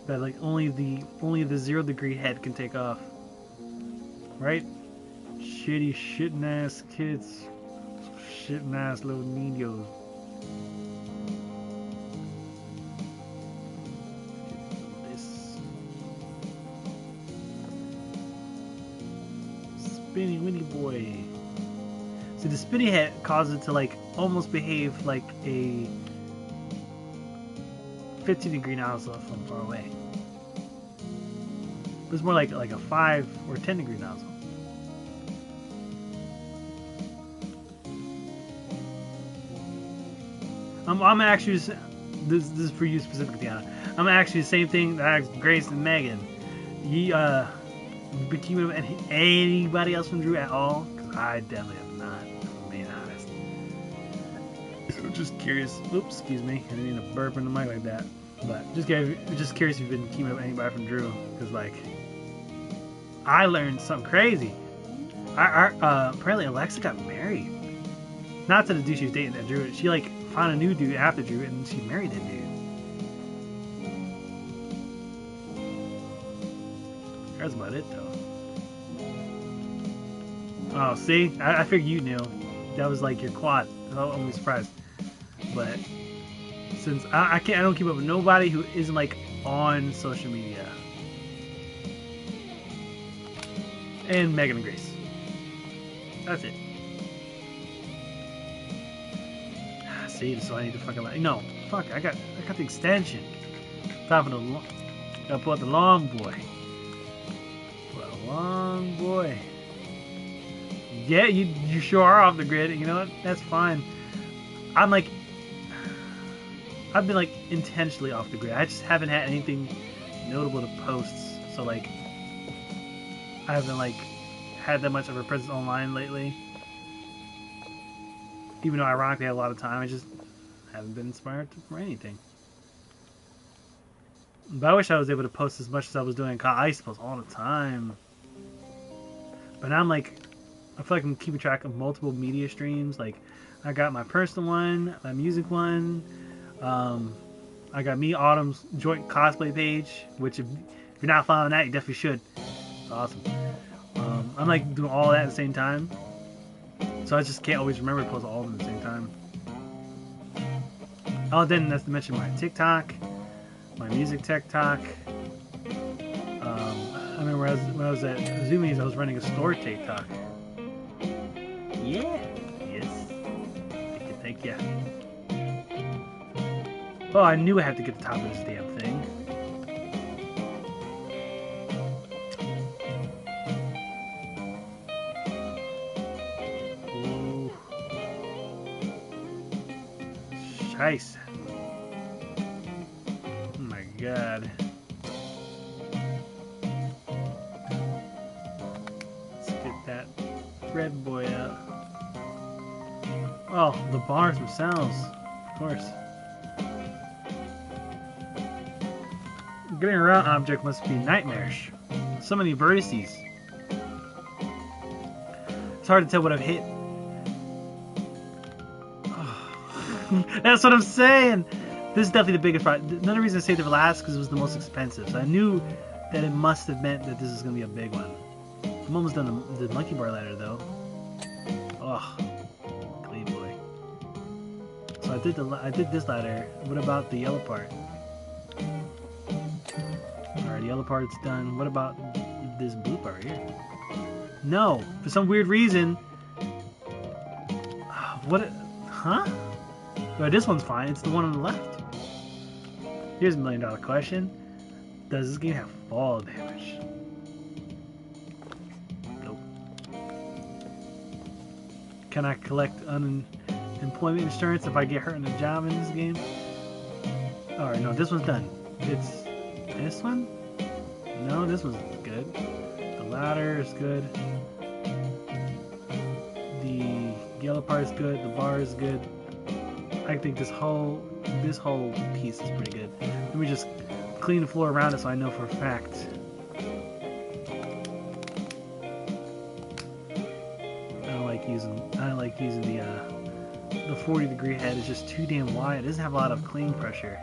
that like only the 0 degree head can take off. Right? Shitting ass kids. Shitting ass little niños. Spinny Winnie boy. So the spinny head causes it to like almost behave like a 15-degree nozzle from far away. But it's more like a 5 or 10-degree nozzle. I'm actually, this is for you specifically, Deanna. I'm actually the same thing that I asked Grace and Megan. Been keeping up with anybody else from Drew at all? Because Because I definitely have not, if I'm being honest. I'm just curious. Oops, excuse me. I didn't mean to burp in the mic like that. But just curious if you've been keeping up with anybody from Drew. Because, like, I learned something crazy. Apparently Alexa got married. Not to the dude she was dating that Drew. She, like, found a new dude after Drew, and she married that dude. That's about it, though. Oh, see? I figured you knew. That was, like, your quad. I'm surprised. But since I don't keep up with nobody who isn't, like, on social media. And Megan and Grace. That's it. See, so I need to fucking no. Fuck, I got the extension. Time for the gotta pull out the long boy. Pull out a long boy. Yeah, you sure are off the grid. You know what? That's fine. I've been like intentionally off the grid. I just haven't had anything notable to post. So like, I haven't like had that much of a presence online lately. Even though ironically I had a lot of time, I just haven't been inspired for anything. But I wish I was able to post as much as I was doing. I used to post all the time. But now I'm like, I feel like I'm keeping track of multiple media streams. Like, I got my personal one, my music one. I got me Autumn's joint cosplay page, which if you're not following that, you definitely should. It's awesome. I'm like doing all that at the same time. So I just can't always remember to post all of them at the same time. Oh, then that's to mention my TikTok, my music TikTok. I remember when I was at Zoomies, I was running a store TikTok. Yeah. Yes. Thank you. Oh, I knew I had to get the top of this damn thing. Ooh. Scheiße. Oh my god. Let's get that red boy out. Oh, the bars themselves. Of course. Getting around object must be nightmarish. So many vertices. It's hard to tell what I've hit. That's what I'm saying. This is definitely the biggest part. Another reason I saved it for last because it was the most expensive. So I knew that it must have meant that this is going to be a big one. I'm almost done the monkey bar ladder though. Oh, clean boy. So I did this ladder. What about the yellow part? Alright, the yellow part's done. What about this blue part here? No, for some weird reason. What? Huh? But this one's fine. It's the one on the left. Here's a $1 million question. Does this game have fall damage? Nope. Can I collect unemployment insurance if I get hurt in a job in this game? Alright, no, this one's done. It's this one? No, this one's good. The ladder is good. The yellow part is good. The bar is good. I think this whole piece is pretty good. Let me just clean the floor around it so I know for a fact. I don't like using the 40-degree head. It's just too damn wide. It doesn't have a lot of clean pressure.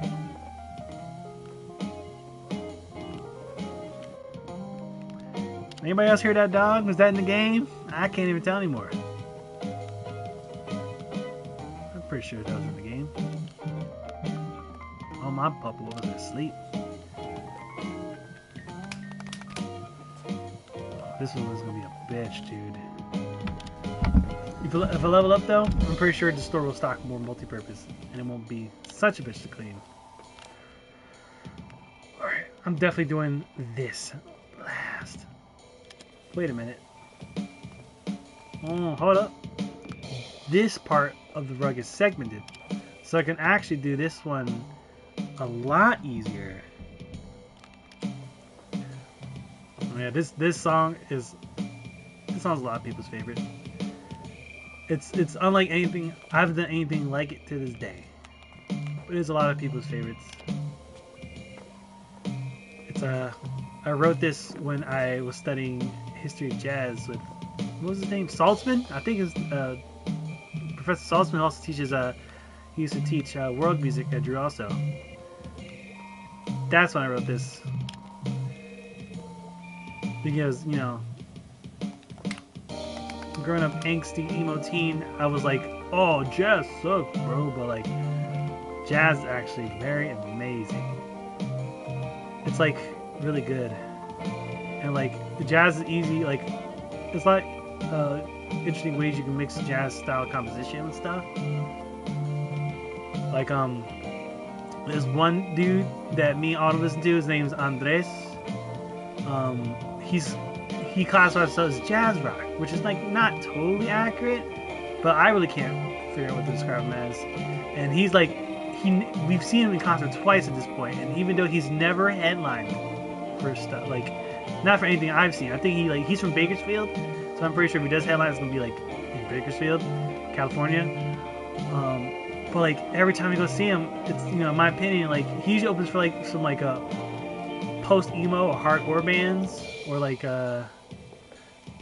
Anybody else hear that dog? Was that in the game? I can't even tell anymore. I'm pretty sure that was in the game. Oh, my puppy was asleep. This one was gonna be a bitch, dude. If I level up though, I'm pretty sure the store will stock more multi-purpose, and it won't be such a bitch to clean. Alright, I'm definitely doing this last. Wait a minute. Oh, hold up. This part of the rug is segmented, so I can actually do this one a lot easier. Oh, yeah, this song's a lot of people's favorite. It's unlike anything I've done anything like it to this day. It is a lot of people's favorites. It's I wrote this when I was studying history of jazz with what was his name? Saltzman? I think it's Professor Saltzman also teaches he used to teach world music at Drew also. That's when I wrote this. Because, you know, growing up angsty emo teen, I was like, oh, jazz sucks, bro. But like, jazz is actually very amazing. It's like really good. And like, the jazz is easy. Like, it's like interesting ways you can mix jazz style composition and stuff. Like, there's one dude that me and Autumn listen to. His name's Andres. He classifies himself as jazz rock, which is like not totally accurate, but I really can't figure out what to describe him as. And he's like, we've seen him in concert twice at this point, and even though he's never headlined for stuff, like not for anything I've seen, I think he's from Bakersfield, so I'm pretty sure if he does headline, it's gonna be like in Bakersfield, California. But like every time you go see him, it's, you know, in my opinion, like he usually opens for like some like post emo or hardcore bands, or like I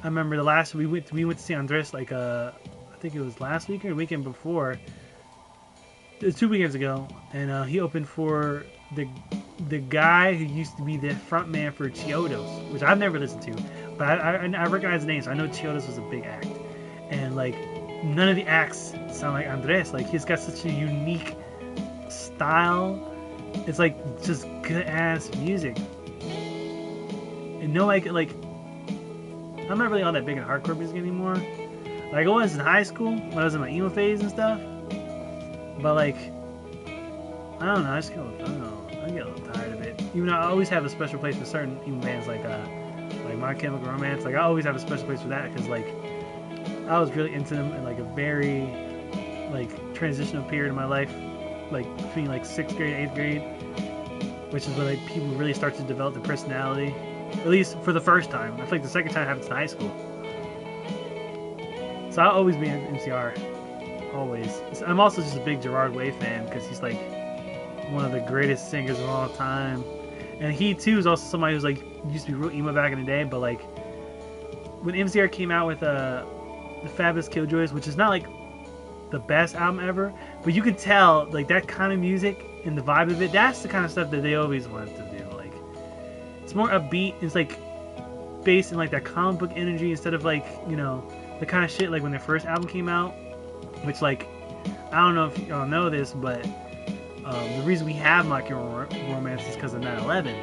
remember the last we went to see Andres like I think it was last week or the weekend before. It was 2 weekends ago, and he opened for the guy who used to be the front man for Chiodos, which I've never listened to, but I recognize the name, so I know Chiodos was a big act. And like none of the acts sound like Andres. Like he's got such a unique style. It's like just good ass music. And no, like I'm not really all that big in hardcore music anymore. Like I was in high school when I was in my emo phase and stuff. But like, I don't know. I get a little tired of it. Even though I always have a special place for certain emo bands, like My Chemical Romance. Like I always have a special place for that because like I was really into them in like a very like transitional period in my life, like between like 6th grade and 8th grade, which is when like people really start to develop their personality. At least for the first time. I feel like the second time happens in high school. So I'll always be an MCR. Always. I'm also just a big Gerard Way fan because he's like one of the greatest singers of all time. And he too is also somebody who's like used to be real emo back in the day, but like when MCR came out with the Fabulous Killjoys, which is not like the best album ever, but you could tell like that kind of music and the vibe of it, that's the kind of stuff that they always wanted to do. It's more upbeat. It's like based in like that comic book energy instead of like, you know, the kind of shit like when their first album came out, which like I don't know if y'all know this, but the reason we have My Chemical Romance is because of 9/11.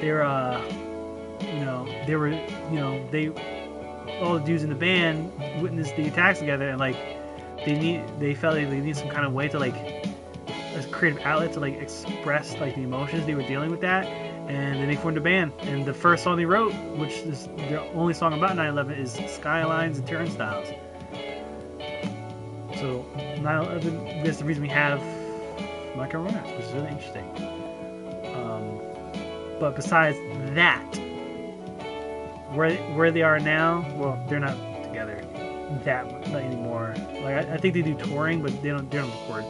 They're all the dudes in the band witnessed the attacks together, and like they felt like they need some kind of way to like a creative outlet to like express like the emotions they were dealing with that. And then they formed a band, and the first song they wrote, which is the only song about 9/11, is Skylines and Turnstiles. So 9/11 is the reason we have My Chemical Romance, which is really interesting. But besides that, where they are now, well, they're not together that anymore. Like I think they do touring, but they don't record.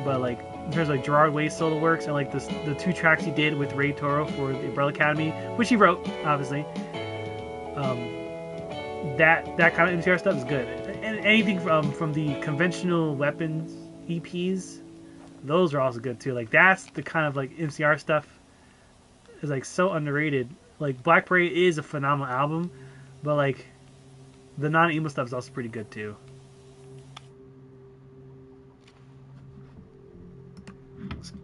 But like in terms of like Gerard Way's solo works and like the 2 tracks he did with Ray Toro for the Umbrella Academy, which he wrote, obviously. That kind of MCR stuff is good. And anything from the Conventional Weapons EPs, those are also good too. Like that's the kind of like MCR stuff is like so underrated. Like Black Parade is a phenomenal album, but like the non-emo stuff is also pretty good too.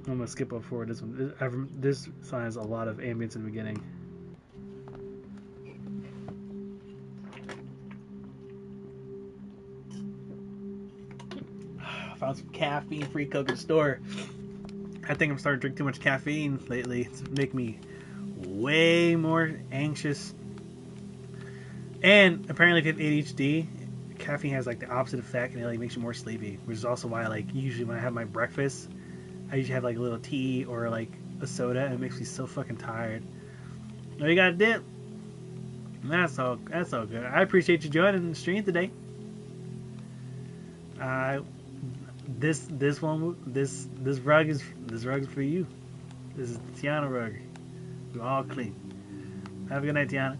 I'm gonna skip up forward this one. This song has a lot of ambience in the beginning. Found some caffeine-free Coke in the store. I think I'm starting to drink too much caffeine lately. It's making me way more anxious. And apparently, if you have ADHD, caffeine has like the opposite effect, and it like makes you more sleepy. Which is also why like usually when I have my breakfast, I usually have like a little tea or like a soda, and it makes me so fucking tired. Oh, you got a dip? That's all good. I appreciate you joining the stream today. I this rug is for you. This is Tiana rug. We're all clean. Have a good night, Tiana.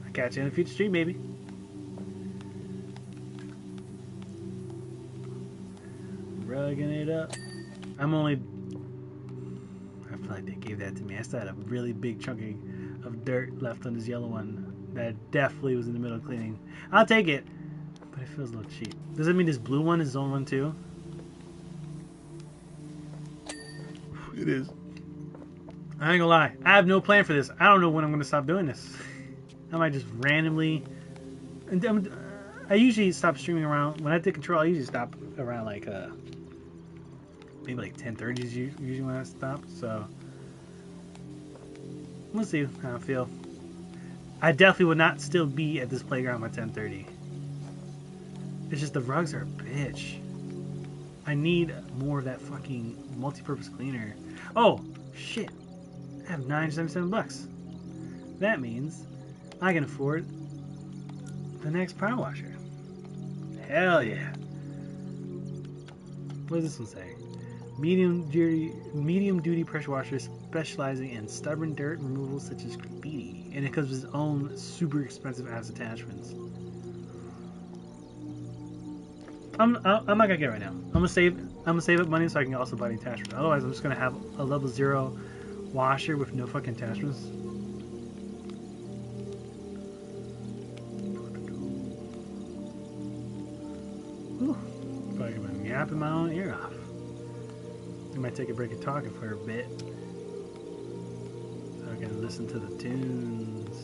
I'll catch you in a future stream, maybe. Rugging it up. I'm only. I feel like they gave that to me. I still had a really big chunk of dirt left on this yellow one that definitely was in the middle of cleaning. I'll take it, but it feels a little cheap. Does that mean this blue one is zone one too? It is. I ain't gonna lie. I have no plan for this. I don't know when I'm gonna stop doing this. I might just randomly. I usually stop streaming around when I take control. I usually stop around like maybe like 10:30 is usually when I stop. So we'll see how I feel. I definitely would not still be at this playground by 10:30. It's just the rugs are a bitch. I need more of that fucking multi-purpose cleaner. Oh shit! I have $977. That means I can afford the next power washer. Hell yeah! What does this one say? Medium duty pressure washer specializing in stubborn dirt removal such as graffiti, and it comes with its own super expensive ass attachments. I'm not gonna get it right now. I'm gonna save up money so I can also buy the attachments. Otherwise, I'm just gonna have a level 0 washer with no fucking attachments. Whew. Probably been yapping my own ear off. I might take a break of talking for a bit so I can listen to the tunes.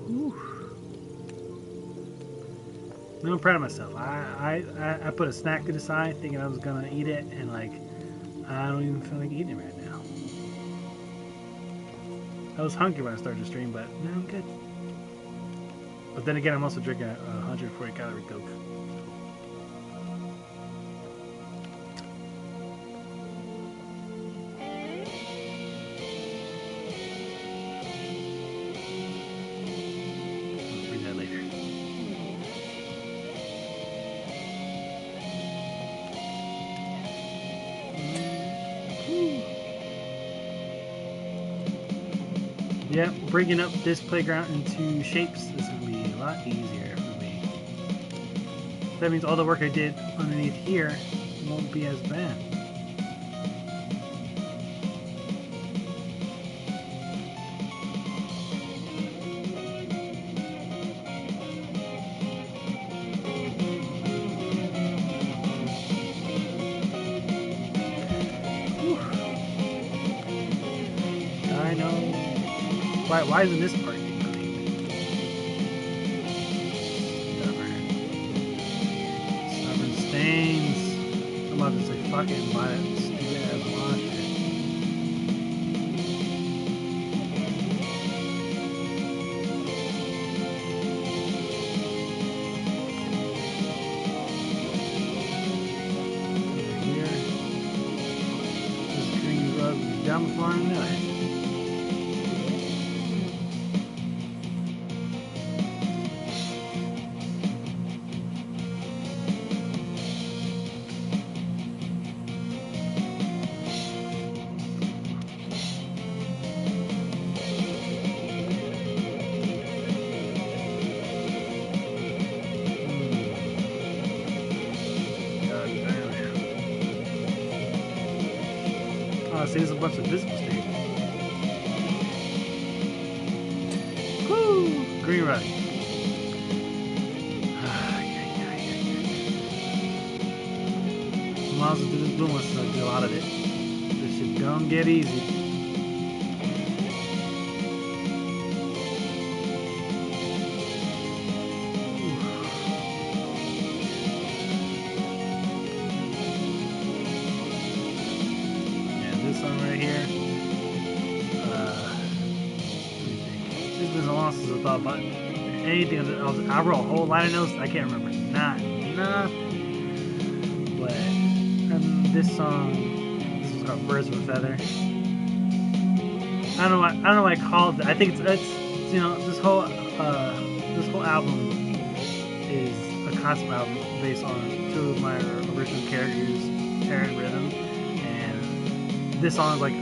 Whew. I'm proud of myself. I put a snack to the side thinking I was gonna eat it, and like I don't even feel like eating it right now. I was hungry when I started the stream, but now I'm good. But then again, I'm also drinking a 140 calorie Coke. I'll read that later. Yep, bringing up this playground into shapes is going to be a lot easier for me. That means all the work I did underneath here won't be as bad. Whew. I know. Why isn't this part getting cleaned? Stubborn stains. I'm about to say fucking buy that stupid ass washer. Here. This green rug was down before I knew it. Oh, see, there's a bunch of visible stages. Woo! Green rug. Might as well do this blue one so I do a lot of it. This shit don't get easy. This one right here. Let me think. It's been so long since I thought about anything. I wrote a whole line of notes. I can't remember nothing. But this song, this is called birds of a feather. I don't know. I don't know what I called it. I think it's you know this whole album is a concept album based on two of my original characters, Terran and Rhythm, and this song is like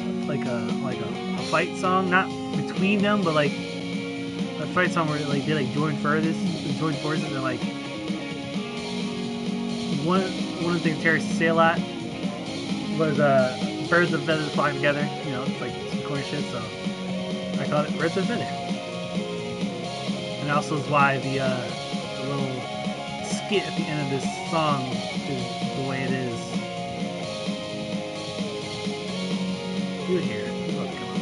a fight song, not between them, but like a fight song where like they like join forces, and like one of the things Terry used to say a lot was birds of feathers flying together. You know, it's like some corny shit. So I call it birds of feather, and also is why the little skit at the end of this song is the way it is. You here? Oh, come on.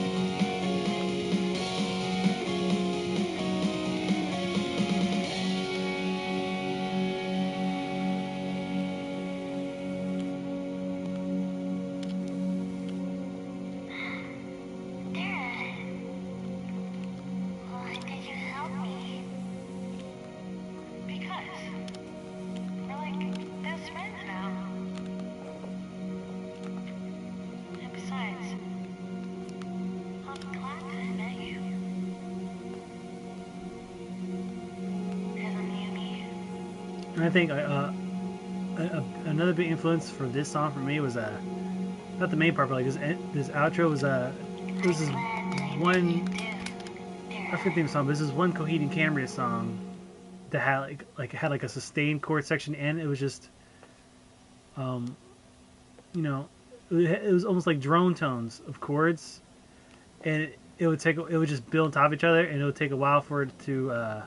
And I think another big influence for this song for me was not the main part, but like this outro was this is one I forget the theme song, but this is one Coheed and Cambria song that had like a sustained chord section, and it was just you know it was almost like drone tones of chords, and it would just build on top of each other, and it would take a while for it to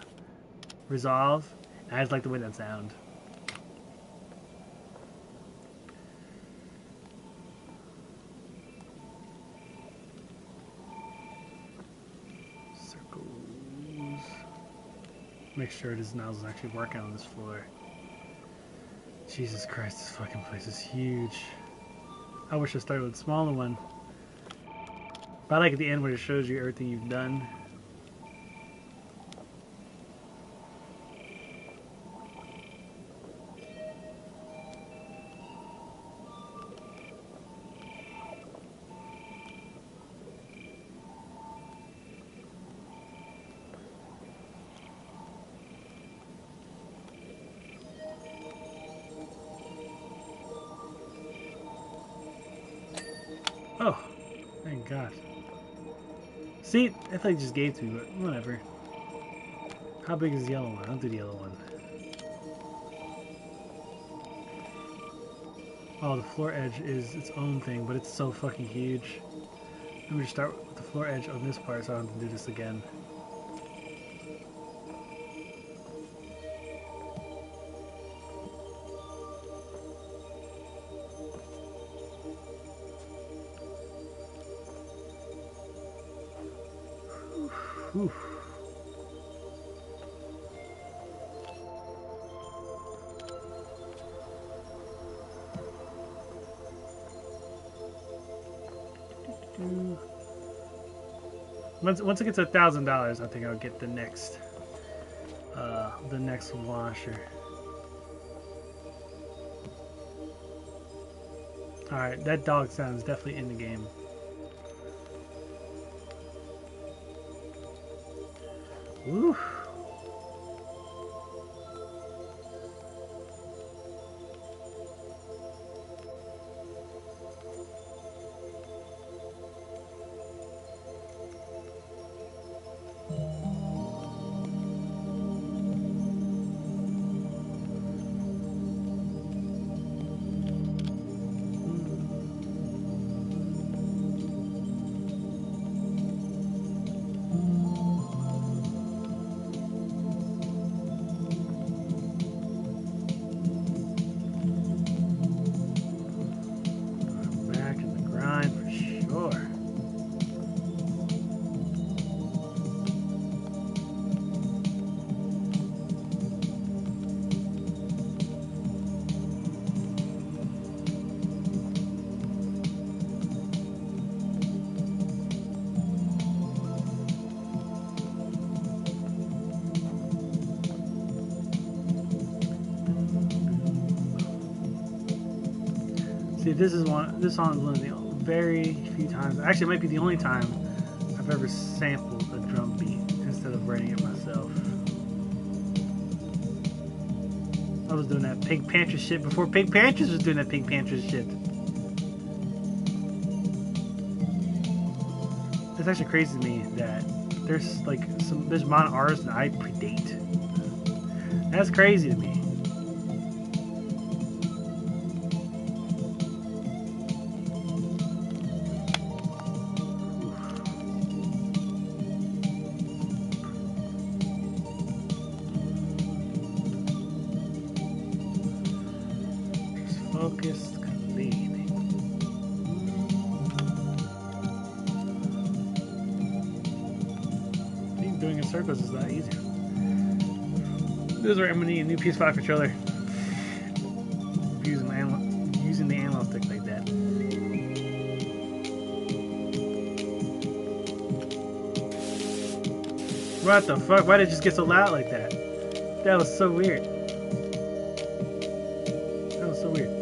resolve. And I just like the way that sound. Circles. Make sure this nozzle is actually working on this floor. Jesus Christ, this fucking place is huge. I wish I started with a smaller one. But I like at the end where it shows you everything you've done. Oh, thank God. See, I thought he just gave to me, but whatever. How big is the yellow one? I'll do the yellow one. Oh, the floor edge is its own thing, but it's so fucking huge. Let me just start with the floor edge on this part so I don't have to do this again. Whew. Once it gets to $1,000, I think I'll get the next washer. All right, that dog sound is definitely in the game. Woo. Back in the grind for sure. See, this song is one of the very few times. Actually, it might be the only time I've ever sampled a drum beat instead of writing it myself. I was doing that Pink Panther shit before Pink Panthers was doing that Pink Panther shit. It's actually crazy to me that there's like there's modern artists that I predate. That's crazy to me. Focused cleaning. I think doing in circles is a lot easier. This is where I'm gonna need a new PS5 controller. Using the analog stick like that. What the fuck? Why did it just get so loud like that? That was so weird. That was so weird.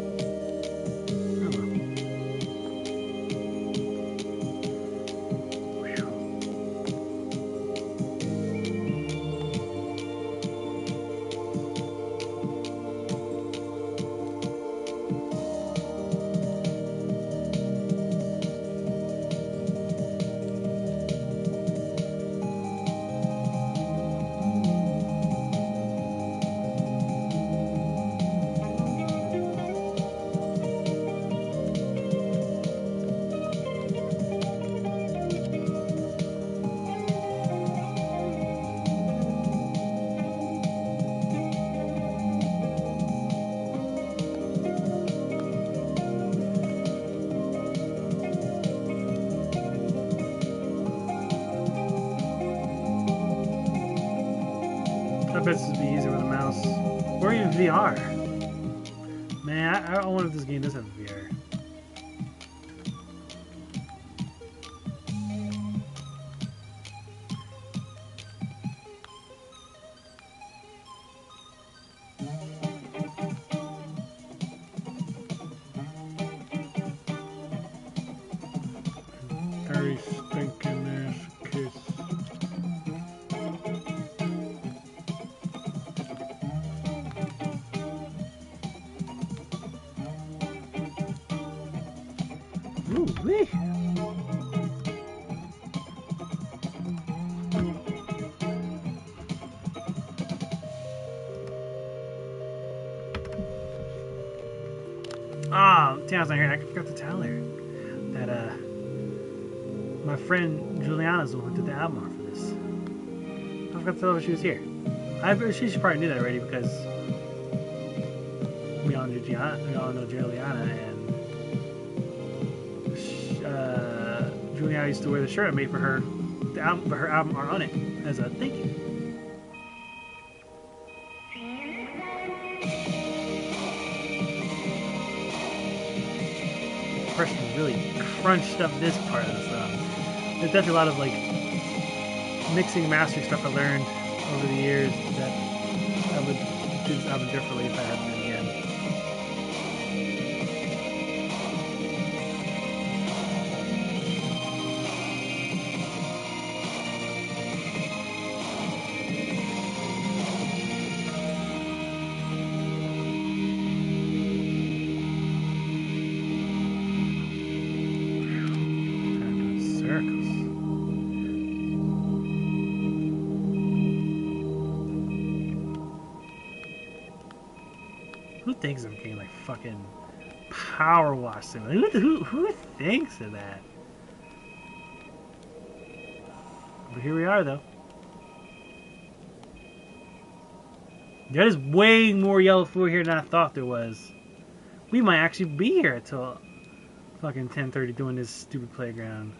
I bet this would be easier with a mouse. Or even VR. Man, I don't wonder if this game does have VR. Very stinking ass kiss. Ooh wee. Ah, Tiana's not here. I forgot to tell her that my friend Juliana's the one who did the album art for this. I forgot to tell her she was here. She probably knew that already because we all know Juliana, and Juliana used to wear the shirt I made for her, her album art on it as a thank you. Person really crunched up this part of the song. There's definitely a lot of like mixing and mastering stuff I learned over the years that I would do this album differently if I had it again. Who thinks I'm getting like fucking power wash? Who thinks of that? But here we are, though. There is way more yellow fluid here than I thought there was. We might actually be here until fucking 10:30 doing this stupid playground.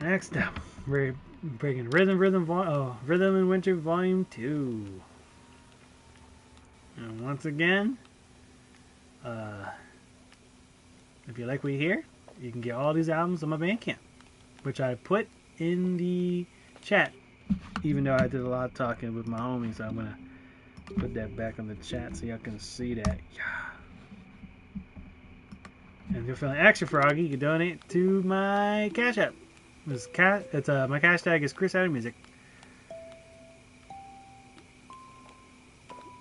Next up, we're breaking Rhythm in Winter Volume 2. And once again, If you like what you hear, you can get all these albums on my Bandcamp, which I put in the chat, even though I did a lot of talking with my homies. So I'm gonna put that back on the chat so y'all can see that. Yeah. And if you're feeling extra froggy, you can donate to my Cash App. My cash tag is Chris Saturn Music.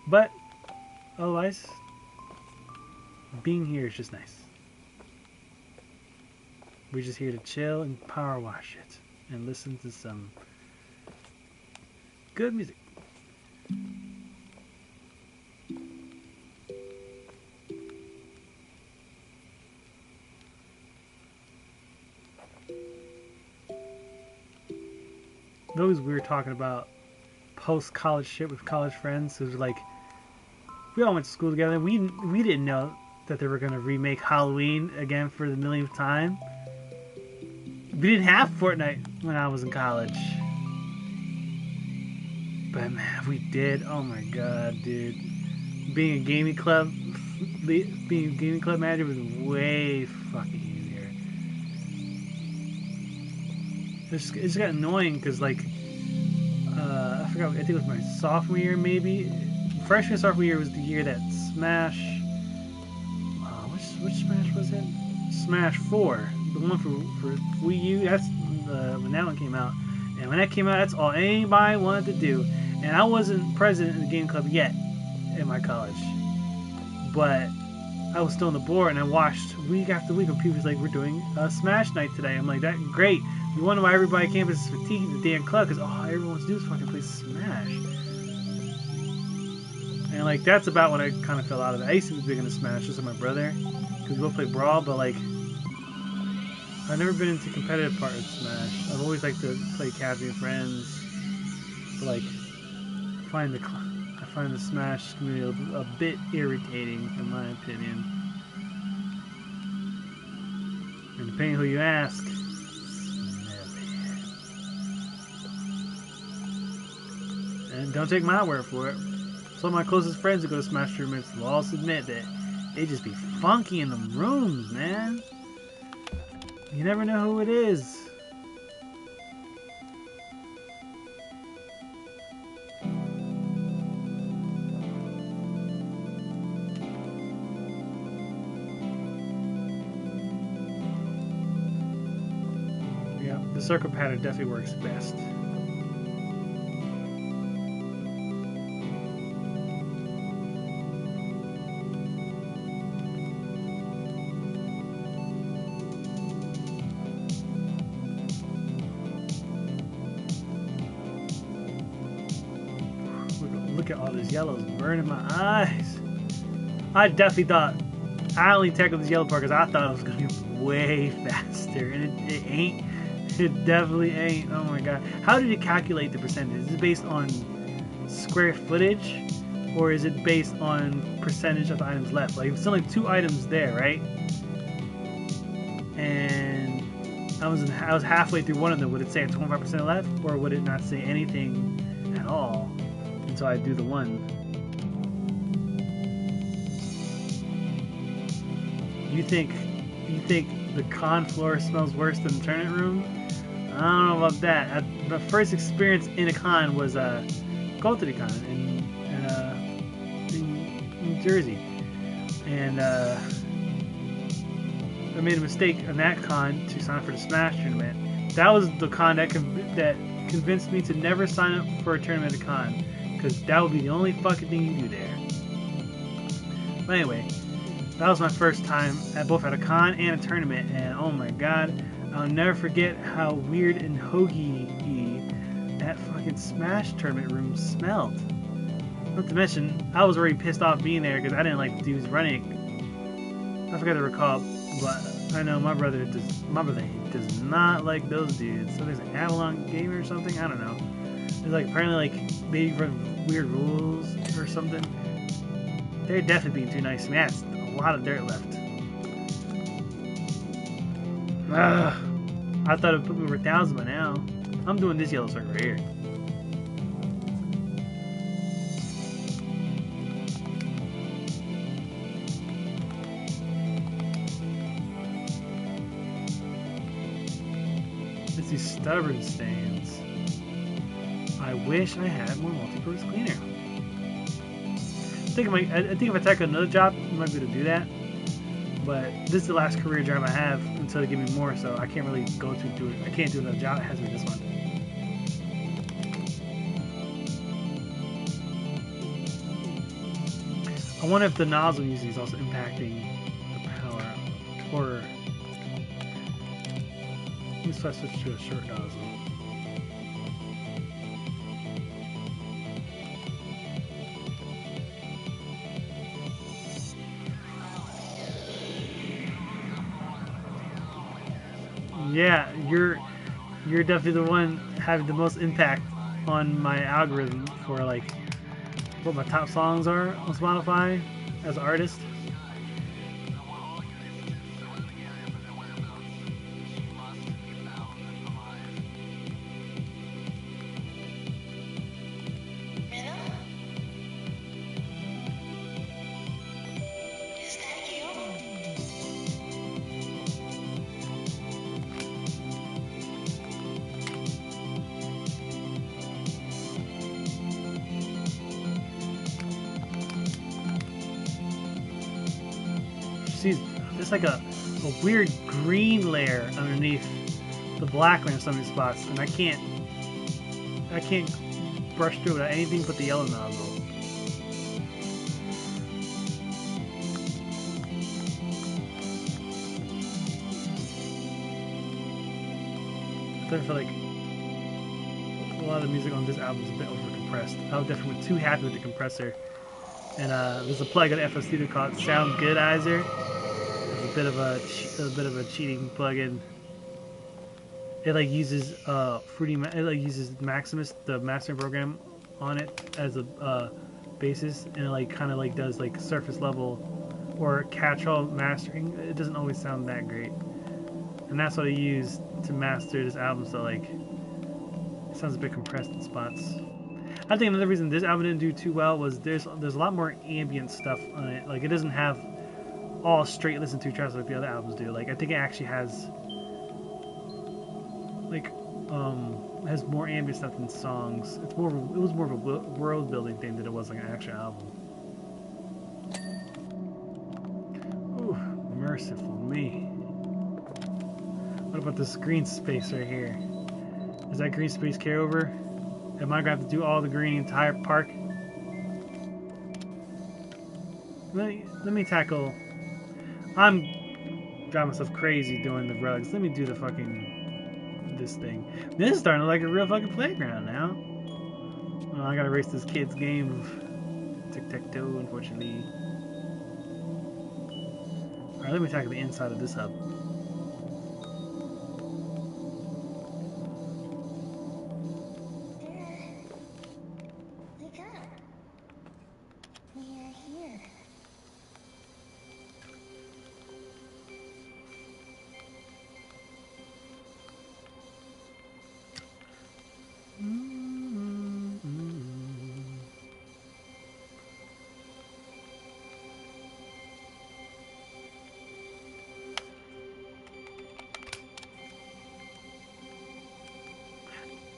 But otherwise, being here is just nice. We're just here to chill and power wash it and listen to some good music. Those we were talking about post-college shit with college friends. It was like we all went to school together. We didn't know that they were going to remake Halloween again for the millionth time. We didn't have Fortnite when I was in college. But man, we did. Oh my god, dude. Being a gaming club manager was way fucking easier. It just got annoying because like I forgot. I think it was my sophomore year, maybe. Freshman sophomore year was the year that Smash. Which Smash was it? Smash 4, the one for Wii U. That's when that one came out. And when that came out, that's all anybody wanted to do. And I wasn't president in the game club yet in my college, but I was still on the board, and I watched week after week when people was like, "We're doing a Smash night today." I'm like, "That great." You wonder why everybody at campus is fatigued the damn club because all everyone wants to do is fucking play Smash. And like that's about when I kind of fell out of it. I used to be big into Smash just with my brother because we both play Brawl, but like I've never been into competitive part of Smash. I've always liked to play casually with friends. But like I find the Smash community a bit irritating in my opinion. And depending who you ask, and don't take my word for it. Some of my closest friends who go to Smash tournaments will also admit that they just be funky in the rooms, man. You never know who it is. Yeah, the circle pattern definitely works best. Look at all this yellows burning my eyes. I definitely thought I only tackled this yellow part because I thought it was gonna be way faster, and it ain't. It definitely ain't. Oh my god! How did you calculate the percentage? Is it based on square footage, or is it based on percentage of the items left? Like it's only 2 items there, right? And I was halfway through one of them. Would it say 25% left, or would it not say anything at all? So I do the one. You think the con floor smells worse than the tournament room? I don't know about that. The first experience in a con was Con in New Jersey, and I made a mistake on that con to sign up for the Smash tournament. That was the con that convinced me to never sign up for a tournament at a con. Because that would be the only fucking thing you do there. But anyway, that was my first time both at a con and a tournament, and oh my god, I'll never forget how weird and hoagie-y that fucking Smash tournament room smelled. Not to mention, I was already pissed off being there because I didn't like the dudes running. I forgot to recall, but I know my brother does not like those dudes. So there's an Avalon Gamer or something. I don't know. There's like apparently like they run weird rules or something. They're definitely being too nice to me. That's a lot of dirt left. I thought it would put me over 1,000 by now. I'm doing this yellow circle right here. these stubborn stains. I wish I had more multi-purpose cleaner. I think if I take another job, I might be able to do that. But this is the last career job I have until they give me more, so I can't really go to do it. I can't do another job. It has to be this one. I wonder if the nozzle using is also impacting the power, or let me switch to a short nozzle. Yeah, you're definitely the one having the most impact on my algorithm for like what my top songs are on Spotify as an artist. Minna? Is that you? See, there's like a weird green layer underneath the black layer in some of these spots, and I can't brush through without anything but the yellow nozzle. I feel like a lot of the music on this album is a bit over compressed. I was definitely too happy with the compressor. And there's a plug on FL Studio called Sound Goodizer. It's a bit of a cheating plugin. It like uses it like uses Maximus, the mastering program, on it as a basis, and it like kind of like does like surface level or catch-all mastering. It doesn't always sound that great, and that's what I use to master this album. So like, it sounds a bit compressed in spots. I think another reason this album didn't do too well was there's a lot more ambient stuff on it. Like it doesn't have all straight listen to tracks like the other albums do. Like I think it actually has like has more ambient stuff than songs. It was more of a world building thing than it was like an actual album. Ooh, merciful me. What about this green space right here? Does that green space carry over? Am I gonna have to do all the green entire park? Let me tackle. I'm driving myself crazy doing the rugs. Let me do the fucking this thing. This is starting to look like a real fucking playground now. Oh, I gotta race this kid's game of tic-tac-toe, unfortunately. Alright, let me tackle the inside of this hub. Wake up. We are here.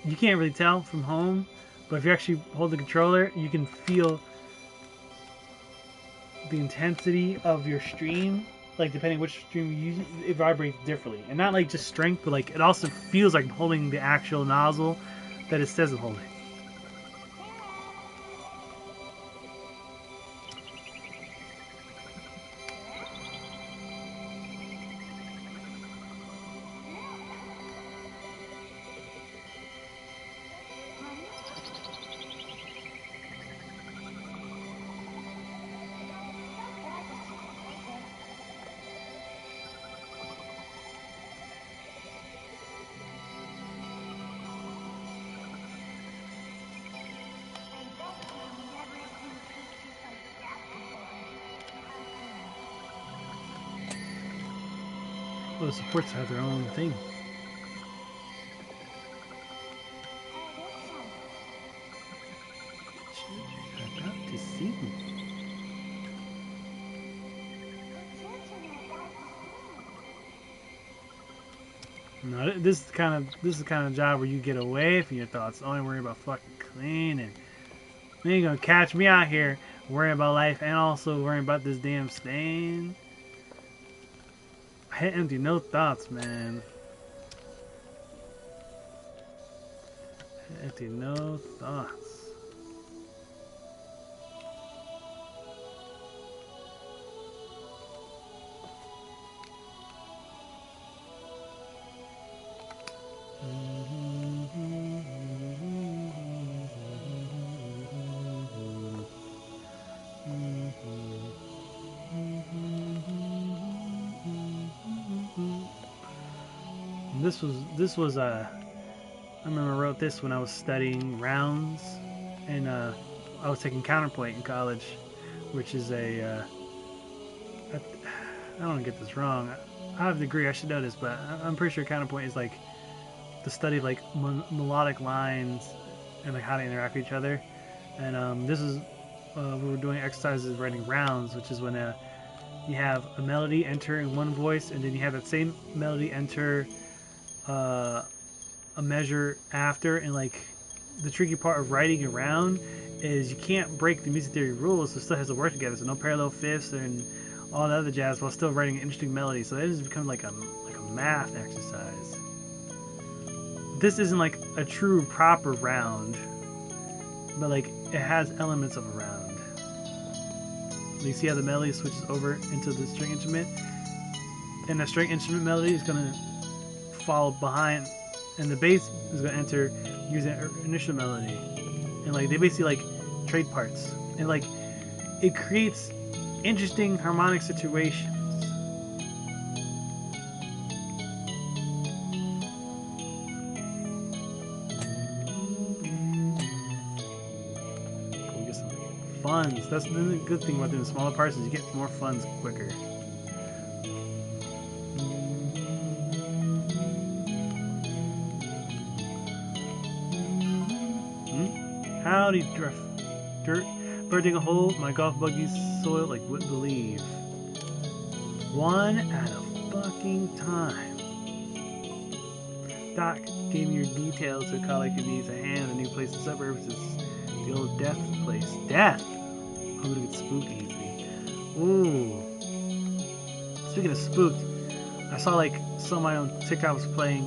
You can't really tell from home, but if you actually hold the controller, you can feel the intensity of your stream. Like depending which stream you use, it vibrates differently, and not like just strength, but like it also feels like holding the actual nozzle that it says it's holding. Well, the supports have their own thing. I got to see. No, this is the kind of job where you get away from your thoughts, only worry about fucking cleaning. You ain't gonna catch me out here worrying about life and also worrying about this damn stain. Head empty, no thoughts, man. Head empty, no thoughts. This was I remember I wrote this when I was studying rounds, and I was taking counterpoint in college, which is I don't want to get this wrong. I have a degree, I should know this, but I'm pretty sure counterpoint is like the study of like melodic lines and like how to interact with each other. And this is we were doing exercises writing rounds, which is when you have a melody enter in one voice, and then you have that same melody enter uh, a measure after. And like the tricky part of writing a round is you can't break the music theory rules, so it still has to work together. So no parallel fifths and all the other jazz while still writing an interesting melody. So that has become like a math exercise. This isn't like a true proper round, but like it has elements of a round. You see how the melody switches over into the string instrument, and the string instrument melody is gonna follow behind, and the bass is gonna enter using initial melody, and like they basically like trade parts, and like it creates interesting harmonic situations. Go get some funds. That's the good thing about doing smaller parts is you get more funds quicker. Howdy, dirt. Birding a hole, my golf buggy's soil like wouldn't believe. One at a fucking time. Doc gave me your details so Collie could use a hand in a new place in the suburbs. It's the old death place. Death! I'm gonna get spooky easy. Ooh. Speaking of spooked, I saw like somebody on TikTok was playing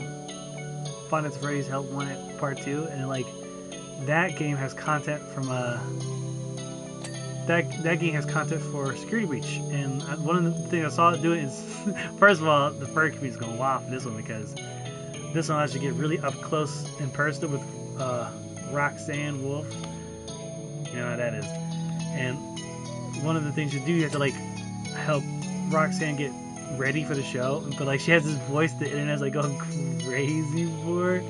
Five Nights at Freddy's Help Wanted Part 2, and like that game has content from that game has content for Security Breach, and one of the things I saw it doing is first of all the furry community is going to waft this one because this one lets you get really up close and personal with Roxanne Wolf. You know how that is. And one of the things you do, you have to like help Roxanne get ready for the show, but like she has this voice the internet's like going crazy for,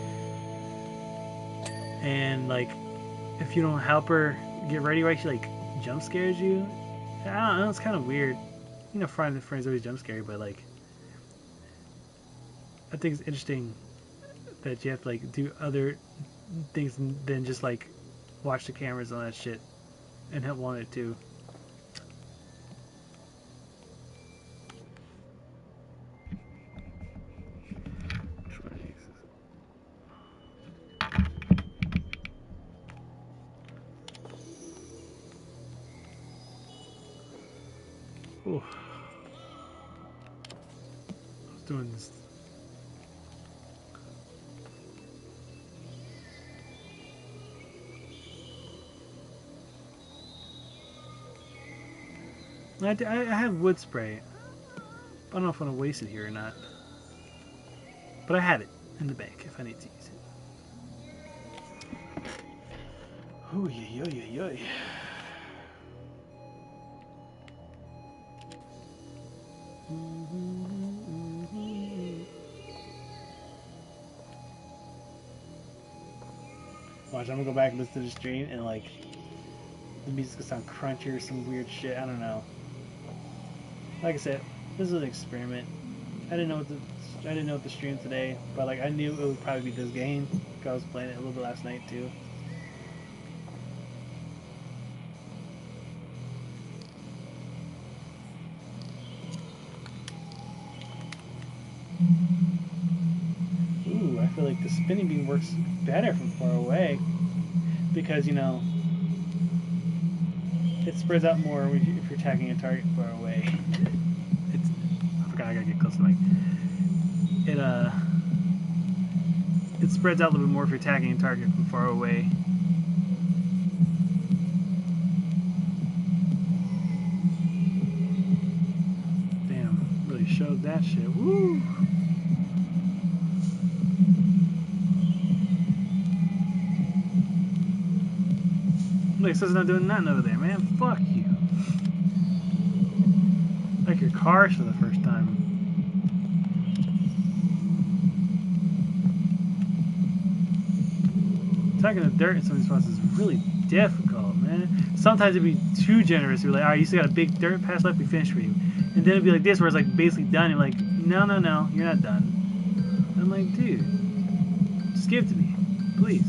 and like if you don't help her get ready right, she like jump scares you. I don't know, it's kind of weird. You know, friends always jump scare, but like I think it's interesting that you have to like do other things than just like watch the cameras and all that shit and help Wanted too. Ooh. I was doing this. I have wood spray. I don't know if I want to waste it here or not. But I have it in the bank if I need to use it. Oh, yeah. Watch, I'm gonna go back and listen to the stream and like the music's gonna sound crunchy or some weird shit. I don't know. Like I said, this is an experiment. I didn't know what the stream today, but like I knew it would probably be this game because I was playing it a little bit last night too. feel like the spinning beam works better from far away because, you know, it spreads out more if you're attacking a target far away. I forgot I gotta get close to the mic. It spreads out a little bit more if you're attacking a target from far away. Damn, really showed that shit. Woo! Look, it says it's not doing nothing over there, man. Fuck you. Like your car for the first time. Attacking the dirt in some of these spots is really difficult, man. Sometimes it'd be too generous. You'd be like, alright, you still got a big dirt pass left, we finished for you. And then it'd be like this, where it's like basically done. You're like, no, no, no, you're not done. I'm like, dude, just give it to me, please.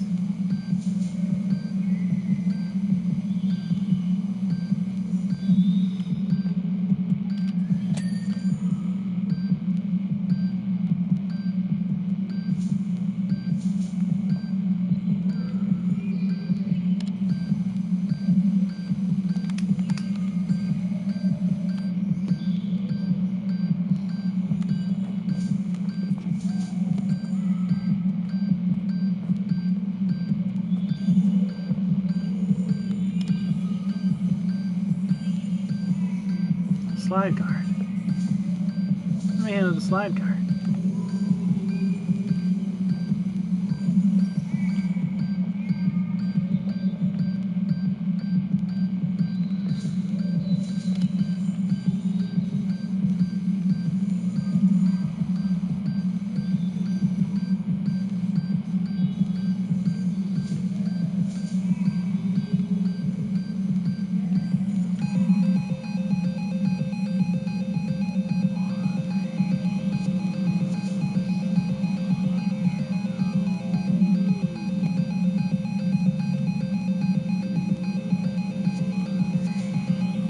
Slide guard. Let me handle the slide guard.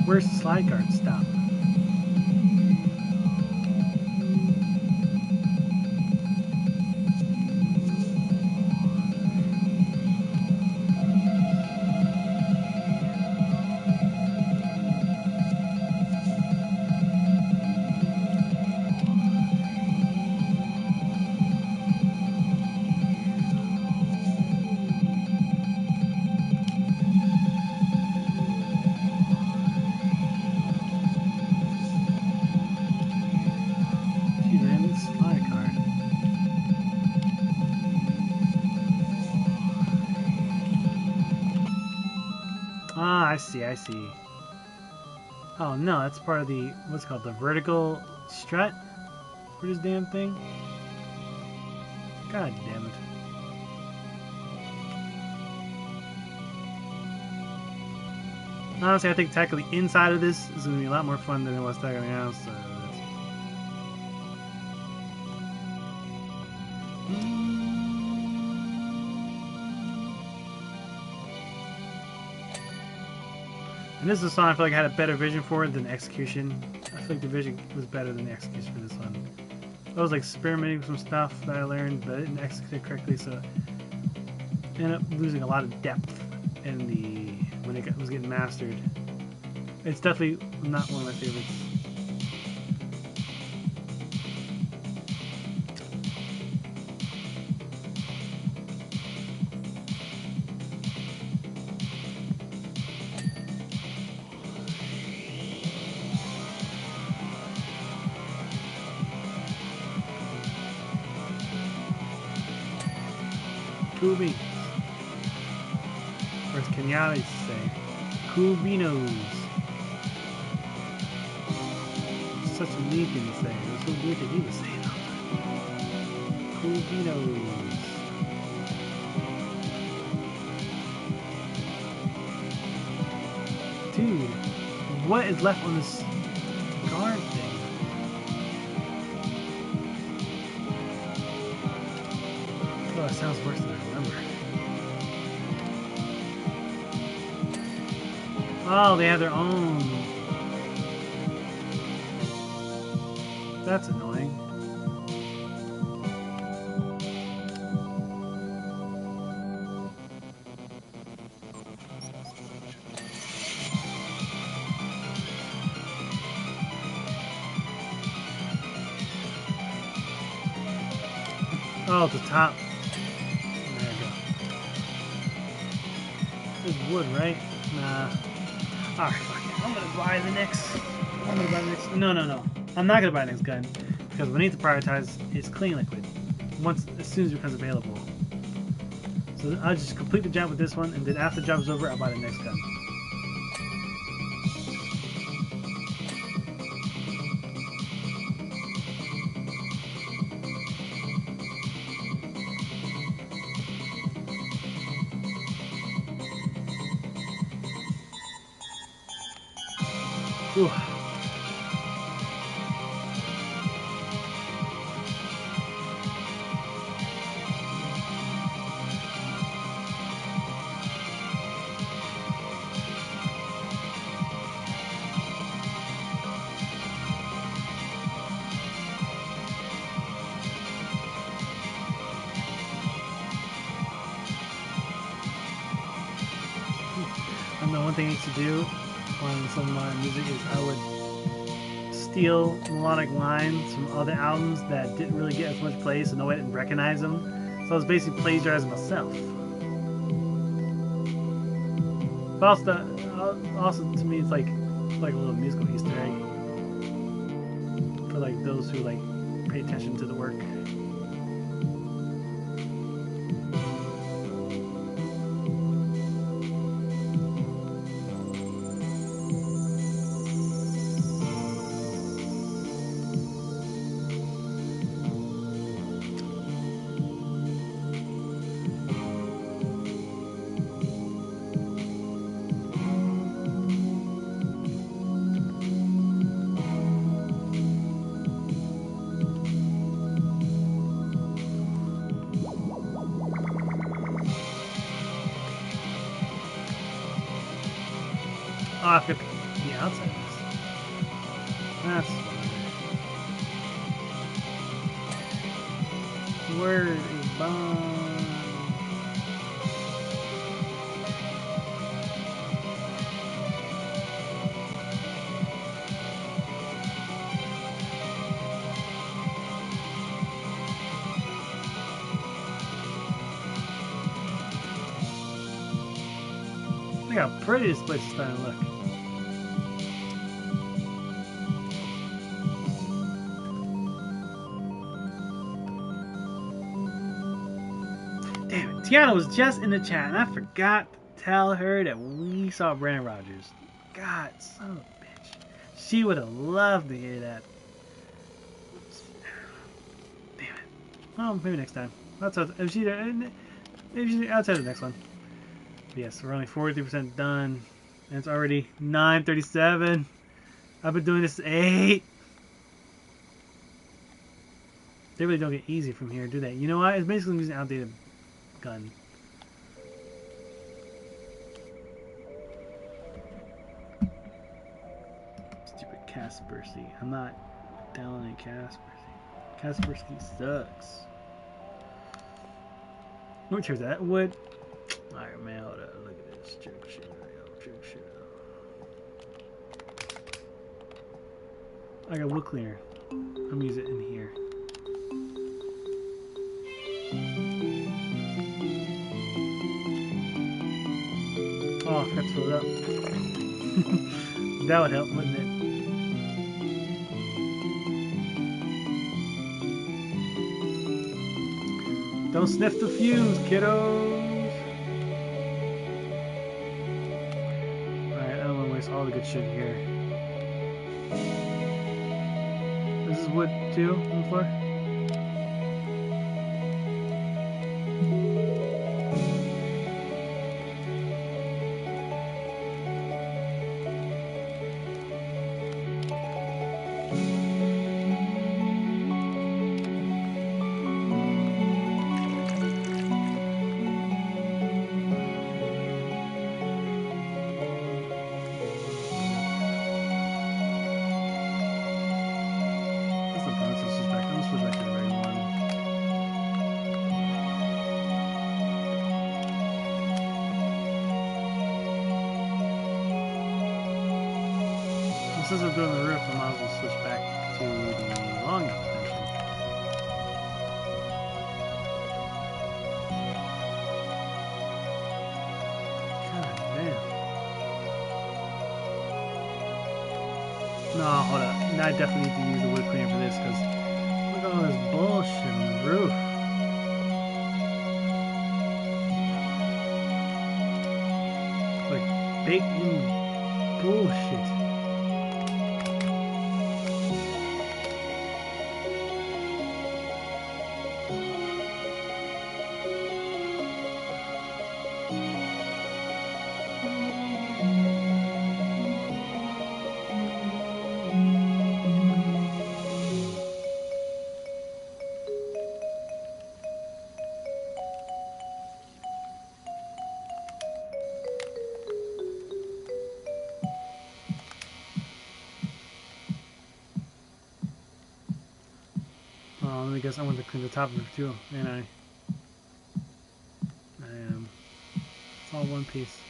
Where's the slide guard stop? Ah, I see. Oh no, that's part of the, what's it called, the vertical strut for this damn thing? God damn it. Honestly, I think tackling the inside of this is going to be a lot more fun than it was tackling the outside of this. And this is a song I feel like I had a better vision for it than execution. I feel like the vision was better than the execution for this one. I was like experimenting with some stuff that I learned, but I didn't execute it correctly, so I ended up losing a lot of depth in the when it was getting mastered. It's definitely not one of my favorites. Kubi. Or as Kenyans say, Kubinos. Such a neat thing to say. It was so weird that he was saying it. Kubinos. Dude, what is left on this guard thing? Oh, it sounds worse than I remember. Oh, they have their own. That's annoying. Oh, the top. There we go. There's wood, right? Nah. Alright, fuck it. I'm gonna buy the next. I'm gonna buy the next. No, no, no. I'm not gonna buy the next gun because we need to prioritize is clean liquid as soon as it becomes available. So I'll just complete the job with this one, and then after the job is over, I'll buy the next gun. Ooh. I know one thing I used to do on some of my music is I would steal melodic lines from other albums that didn't really get as much play, so nobody didn't recognize them. So I was basically plagiarizing myself. But also to me, it's like a little musical Easter egg for like those who like pay attention to the work. Oh, I forgot the outside of this. That's where is bomb? Look how pretty this place is starting to look. Damn it, Tiana was just in the chat and I forgot to tell her that we saw Brandon Rogers. God, son of a bitch. She would have loved to hear that. Damn it. Well, maybe next time. Outside, if she's outside the next one. But yes, we're only 43% done. And it's already 9:37. I've been doing this 8. They really don't get easy from here, do they? You know what? It's basically using an outdated gun. Stupid Kaspersky. I'm not downloading Kaspersky. Kaspersky sucks. Which is that? Wood? Alright, man, hold up. Look at this. Check shit out. Check shit out. I got wood cleaner. I'm using it in here. Oh, I forgot to fill it up. That would help, wouldn't it? Don't sniff the fumes, kiddos! Alright, I don't want to waste all the good shit here. This is wood too on the floor? Since I'm doing the roof, I might as well switch back to the long extension. I definitely need to use the wood cleaner for this because look at all this bullshit on the roof. Like baked in bullshit. I guess I want to clean the top of it too, and I am. It's all one piece.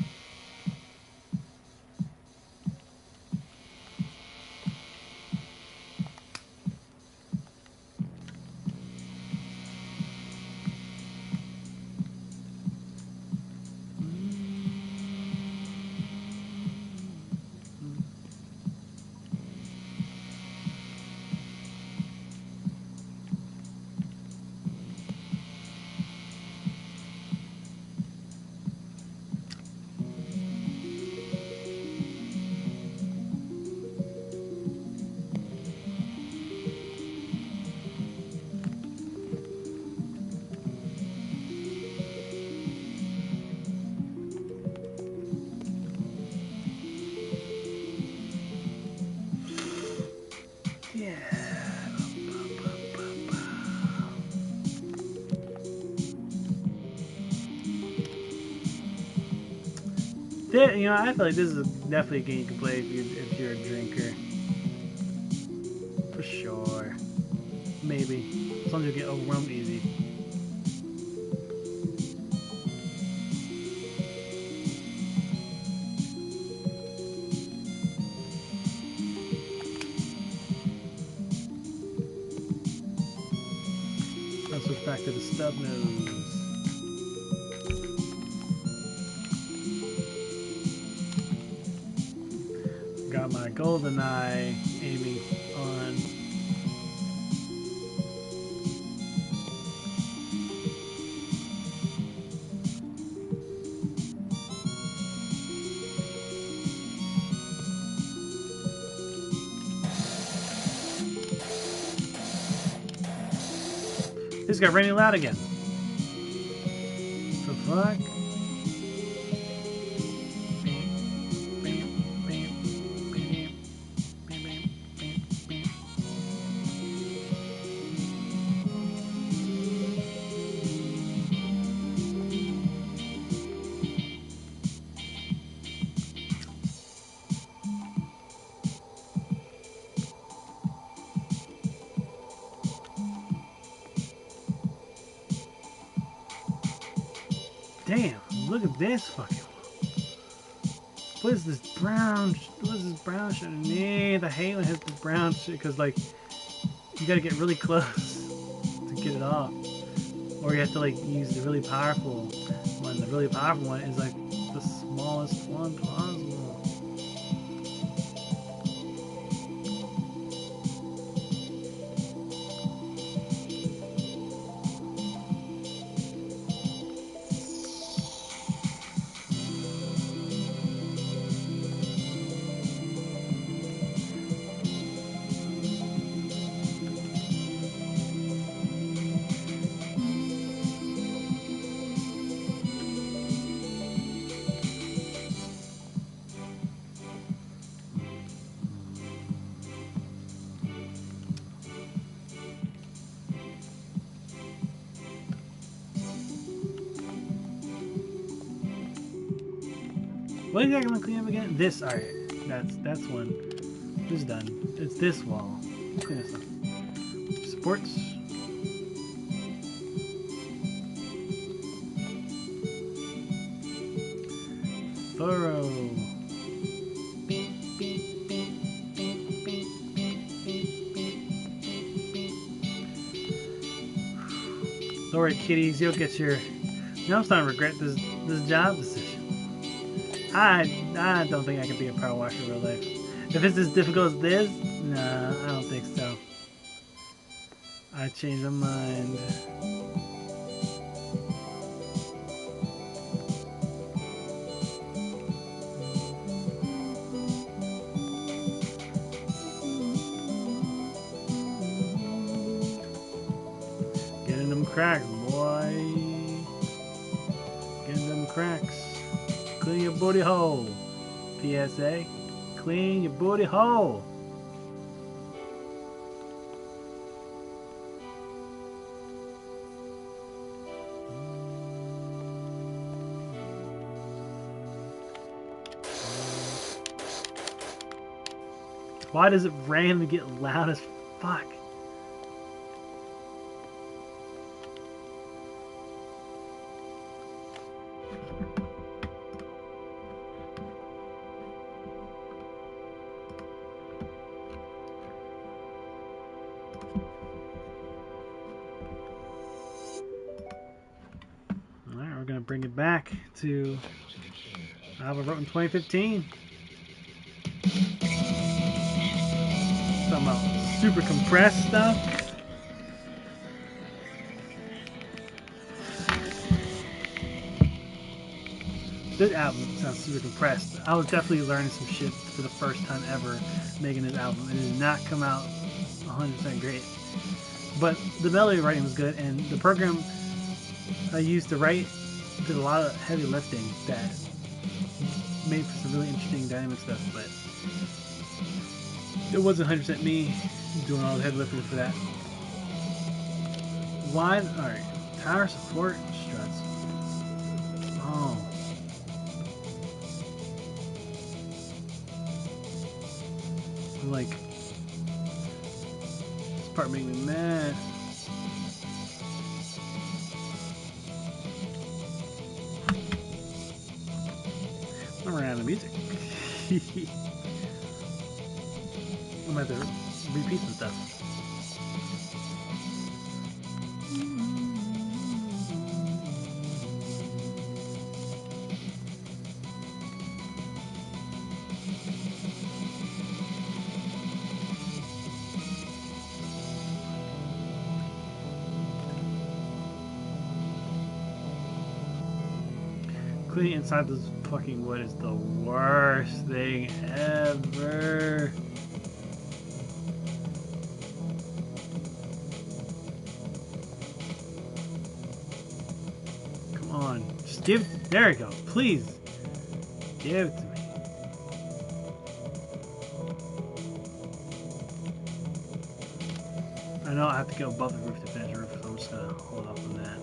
Yeah. You know, I feel like this is definitely a game you can play if you're a drinker. For sure. Maybe. As long as you get overwhelmed easy. Let's switch back to the stub nose. Got my golden eye aiming on. This got raining loud again. The fuck? Damn, look at this fucking. What is this brown? What is this brown shit underneath? I hate when it hits the brown shit because, like, you gotta get really close to get it off. Or you have to, like, use the really powerful one. The really powerful one is, like, the smallest one possible. What exactly am I cleaning up again? This, alright. That's one. This is done. It's this wall. Clean this up. Supports. Thorough. Alright, kitties, you'll get your. Now I'm starting to regret this job decision. I don't think I could be a power washer in real life. If it's as difficult as this, nah, I don't think so. I changed my mind. Getting them cracks, boy. Getting them cracks. Clean your booty hole. PSA. Clean your booty hole. Why does it randomly get loud as fuck? Alright, we're gonna bring it back to Alva wrote in 2015. Talking about super compressed stuff. This album sounds super compressed. I was definitely learning some shit for the first time ever making this album. It did not come out 100% great. But the melody writing was good, and the program I used to write did a lot of heavy lifting that made for some really interesting dynamic stuff, but it wasn't 100% me doing all the heavy lifting for that. Why? Alright. Tower support struts. Oh. Like, this part made me mad. I'm running out of music. I'm gonna have to repeat some stuff. Cleaning inside this fucking wood is the worst thing ever. Come on. Just give it. There we go. Please. Give it to me. I know I have to go above the roof to finish the roof, so I'm just gonna hold off on that.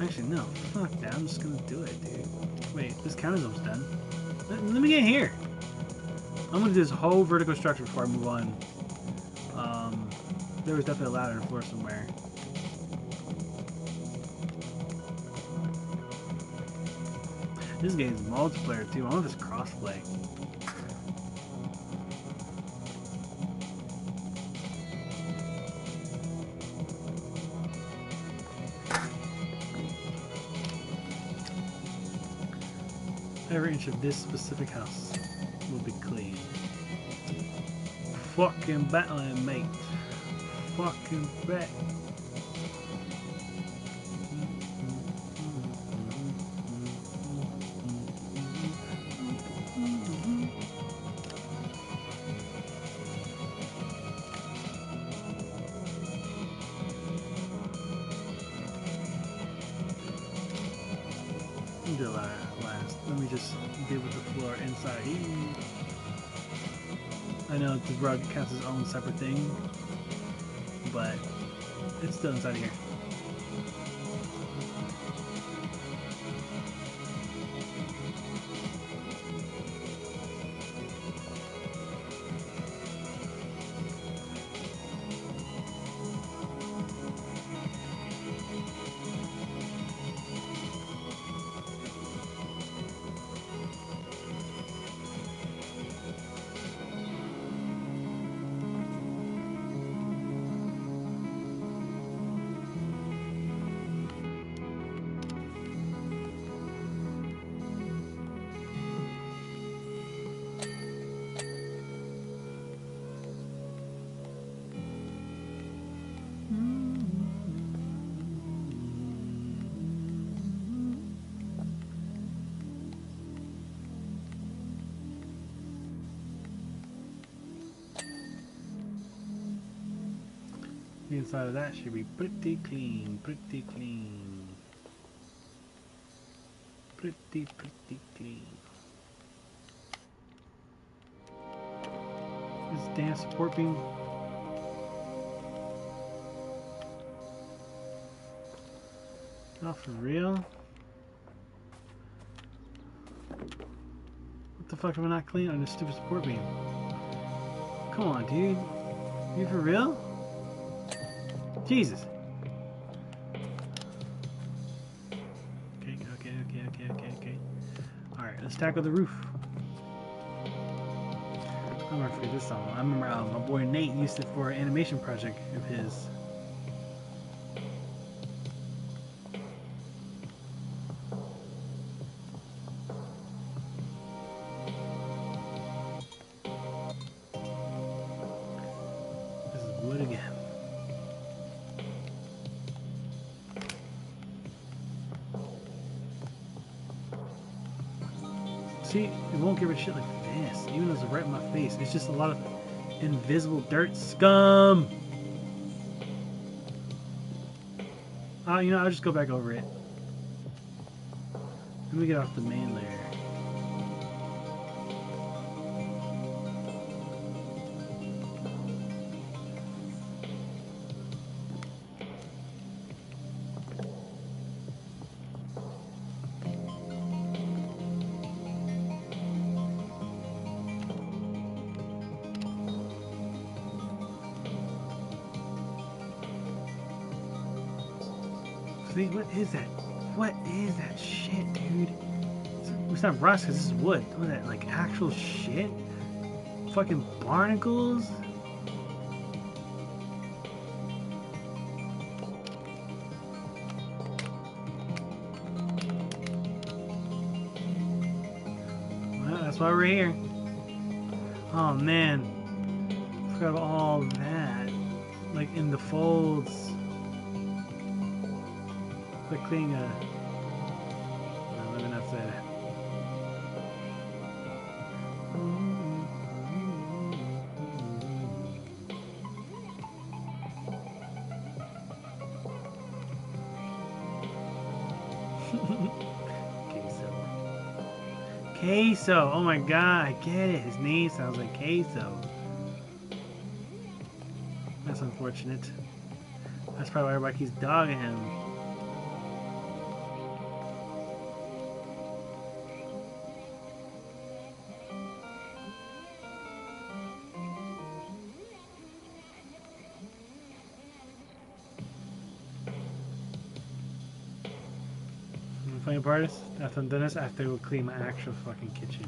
Actually, no. Fuck that. I'm just gonna do it, dude. Wait, this counter's almost done. Let me get in here. I'm gonna do this whole vertical structure before I move on. There was definitely a ladder on the floor somewhere. This game's multiplayer too. I wonder if it's crossplay. Every inch of this specific house will be clean. Fucking battling, mate. Fucking bet. Do last. Let me just deal with the floor inside here. I know the rug counts as its own separate thing, but it's still inside here. The inside of that should be pretty clean, pretty clean. Pretty clean. This damn support beam. Not for real? What the fuck am I not clean on this stupid support beam? Come on, dude. You for real? Jesus. Okay. Alright, let's tackle the roof. I'm gonna forget this song. I remember my boy Nate used it for an animation project of his. This is wood again. See, it won't give a shit like this, even though it's right in my face. It's just a lot of invisible dirt scum. You know, I'll just go back over it. Let me get off the main layer. See, what is that? What is that shit, dude? It's not rust, because this is wood. What is that, like actual shit? Fucking barnacles? Well, that's why we're here. Oh man. I forgot about all that. Like in the folds. Like cleaning a... No, let me not say that. Queso! Oh my god, I get it. His name sounds like queso. That's unfortunate. That's probably why everybody keeps dogging him. The funny part is, after I'm done this, I have to go clean my actual fucking kitchen.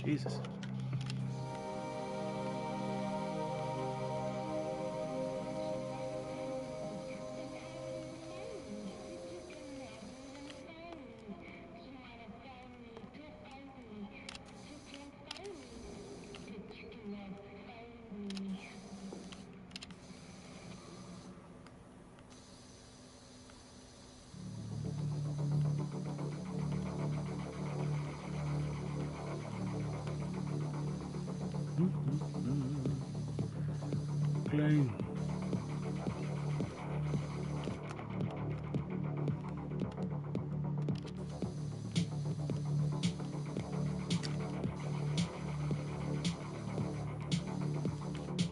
Jesus. Clean.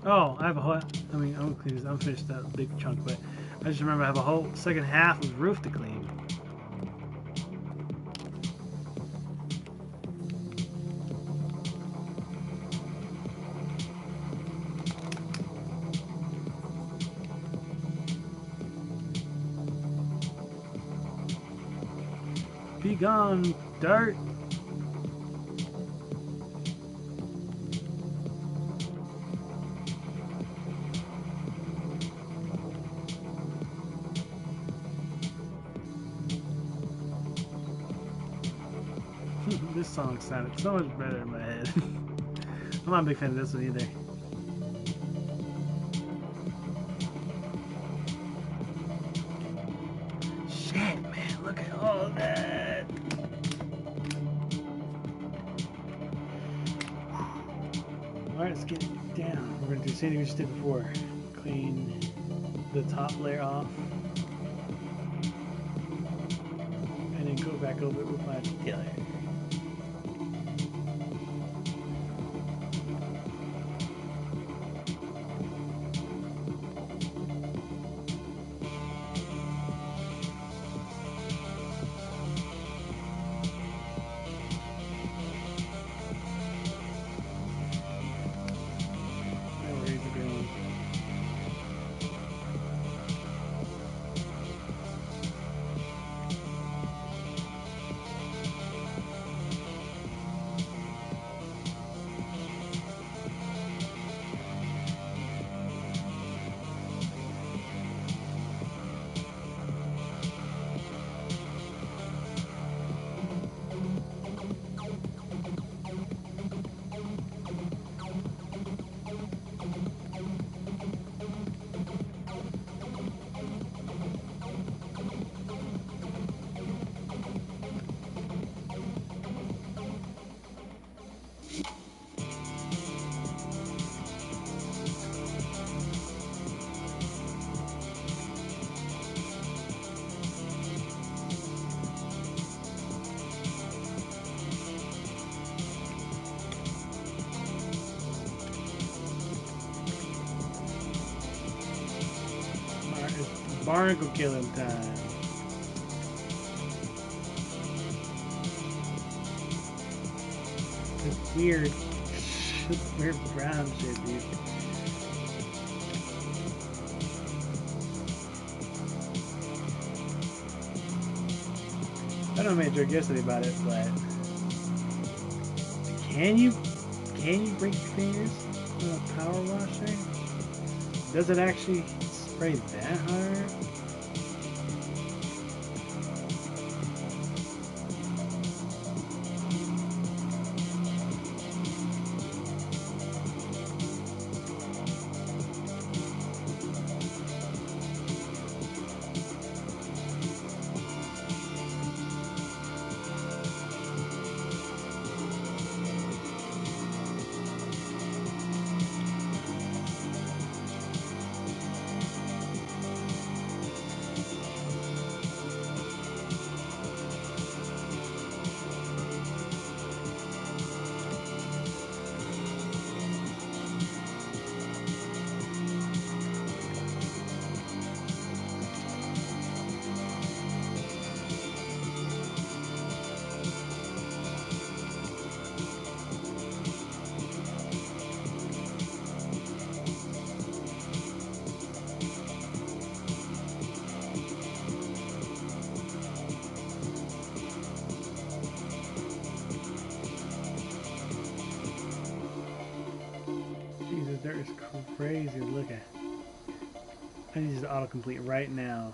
Oh, I have a whole... I mean, I'm gonna clean this. I'm finished that big chunk, but I just remember I have a whole second half of roof to clean. Be gone, dirt! This song sounded so much better in my head. I'm not a big fan of this one either. Shit, man, look at all that. Alright, let's get it down. We're going to do the same thing we just did before. Clean the top layer off. And then go back over it with my detailer. Barnacle killing time. This weird brown shit, dude. I don't made a joke yesterday about it, but can you break your fingers with a power washer? Does it actually spray that hard? Jesus, there is crazy to look at. I need to autocomplete right now.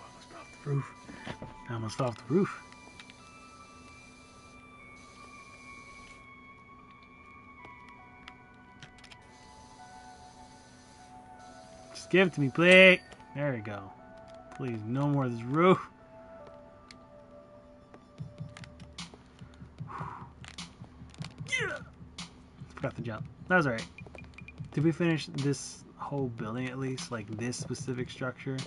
Almost off the roof. Almost off the roof. Just give it to me, please. There we go. Please, no more of this roof. Yeah. Forgot the jump. That was alright. Did we finish this whole building at least? Like this specific structure?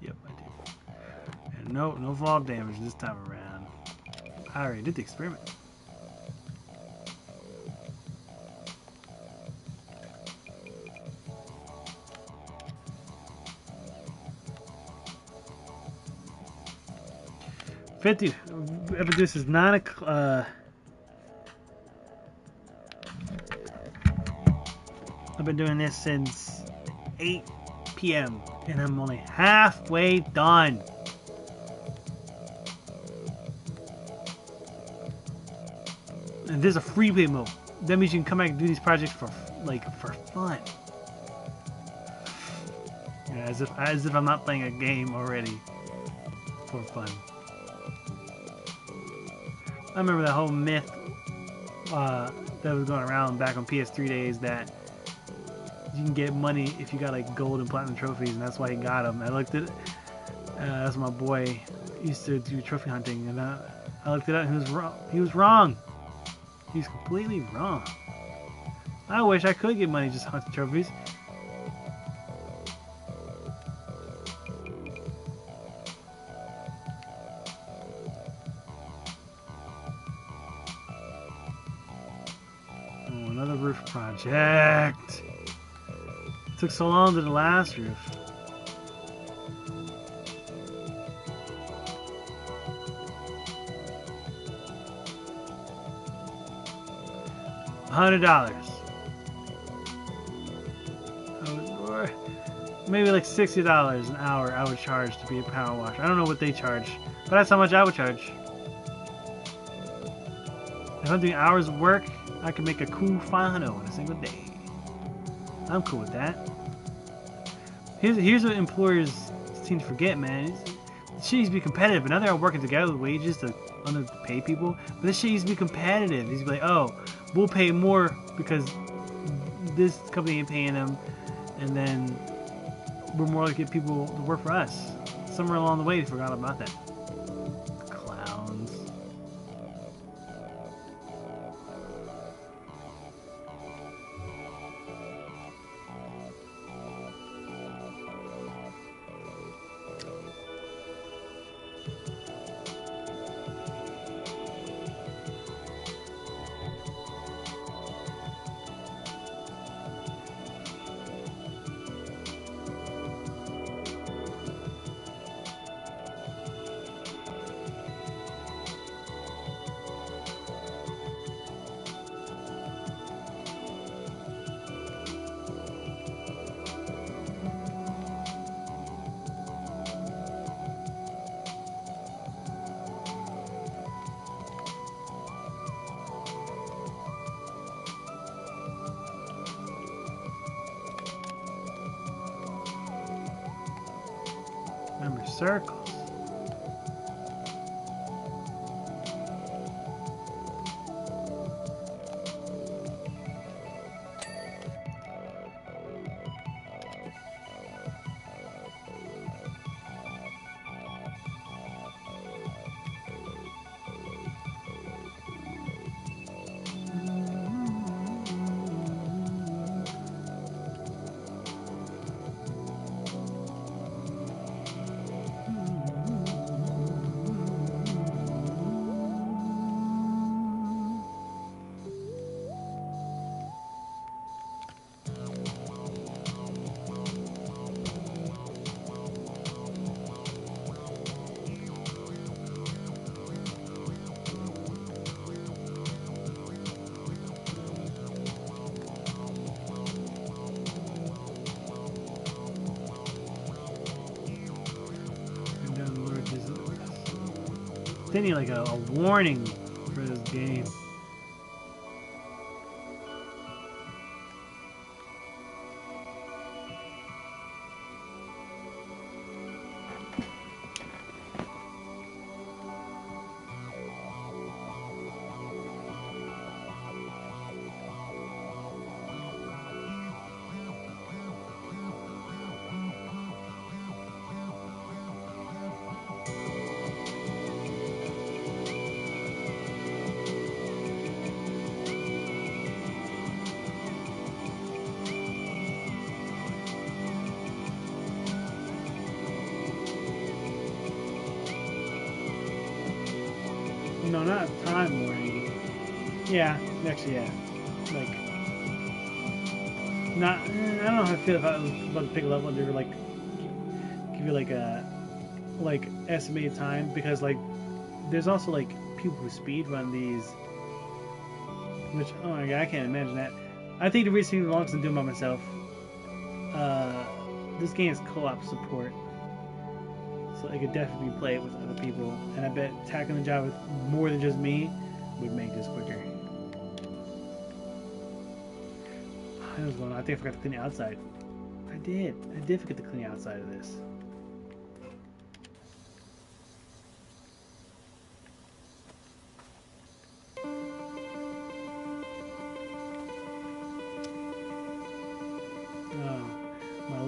Yep, I did. And no fall damage this time around. I already did the experiment. This is 9 o'clock. I've been doing this since 8 p.m. and I'm only halfway done. And there's a free play mode. That means you can come back and do these projects for fun. Yeah, as if I'm not playing a game already for fun. I remember that whole myth that was going around back on PS3 days that you can get money if you got like gold and platinum trophies, and that's why he got them. I looked at that's my boy used to do trophy hunting, and I looked it up, and he was wrong. He was wrong. He's completely wrong. I wish I could get money just hunting trophies. Oh, another roof project. It took so long to the last roof. $100. Maybe like $60 an hour I would charge to be a power washer. I don't know what they charge, but that's how much I would charge. If I'm doing hours of work, I can make a cool 500 in a single day. I'm cool with that. Here's what employers seem to forget, man. Shit used to be competitive, but now they're all working together with wages to underpay people. But this shit used to be competitive. It used to be like, oh, we'll pay more because this company ain't paying them, and then we're more likely to get people to work for us. Somewhere along the way, they forgot about that. Clowns. Remember circles. They need like a warning for this game. No, not time warning. Yeah, actually, yeah. Like, not. I don't know how I feel about to pick a level and do like give you like a estimated time, because like there's also like people who speed run these, which, oh my god, I can't imagine that. I think the reason the longest I'm doing by myself. This game is co-op support, so I could definitely play it with other people, and I bet tackling the job with more than just me would make this quicker. I was going on. I think I forgot to clean the outside. I did forget to clean the outside of this.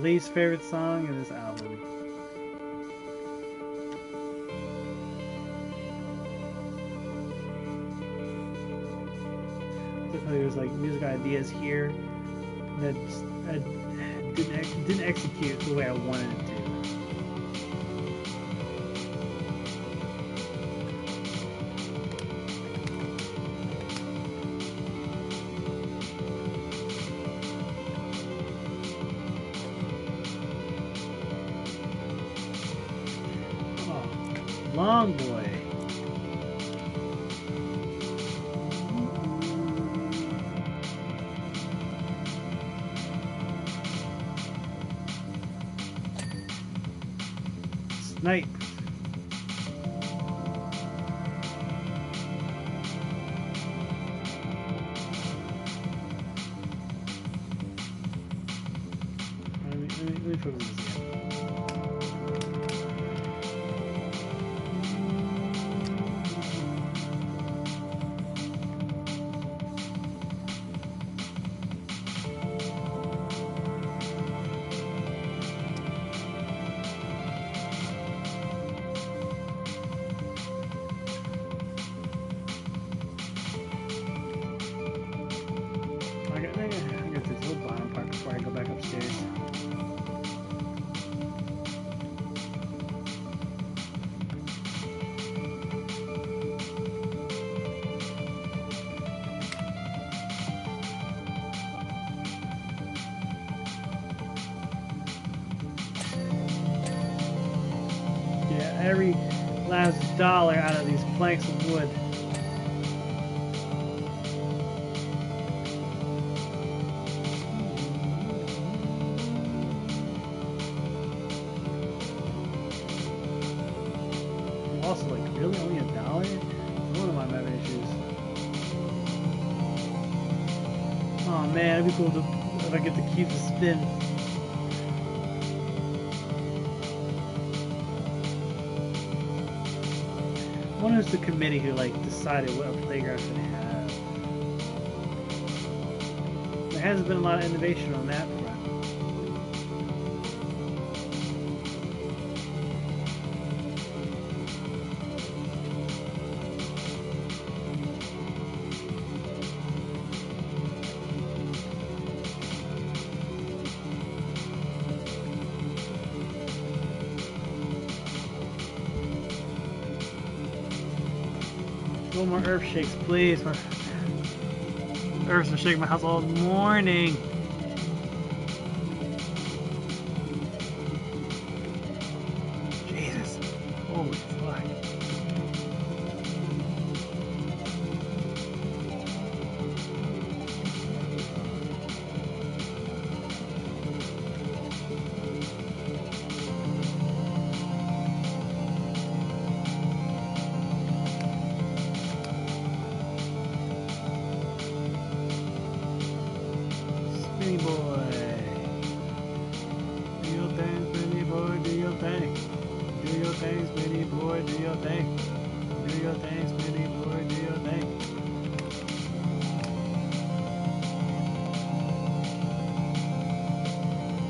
least favorite song in this album. Definitely there's like music ideas here that didn't execute the way I wanted it to. Oh, Long Boy. Snipe. Let me focus this again. I got this little bottom part before I go back upstairs. Yeah, every last dollar out of these planks of wood. Also, like, really only $1? One of my having issues. Oh man, it'd be cool if I get to keep the spin. I wonder if it's the committee who like decided what a playground should have. There hasn't been a lot of innovation on that front. No more earth shakes, please. My earth's been shaking my house all morning. Jesus. Holy fuck. Spinny boy. Do your thing, spinny boy, do your thing. Do your thing, spinny boy, do your thing. Do your thing, spinny boy, do your thing.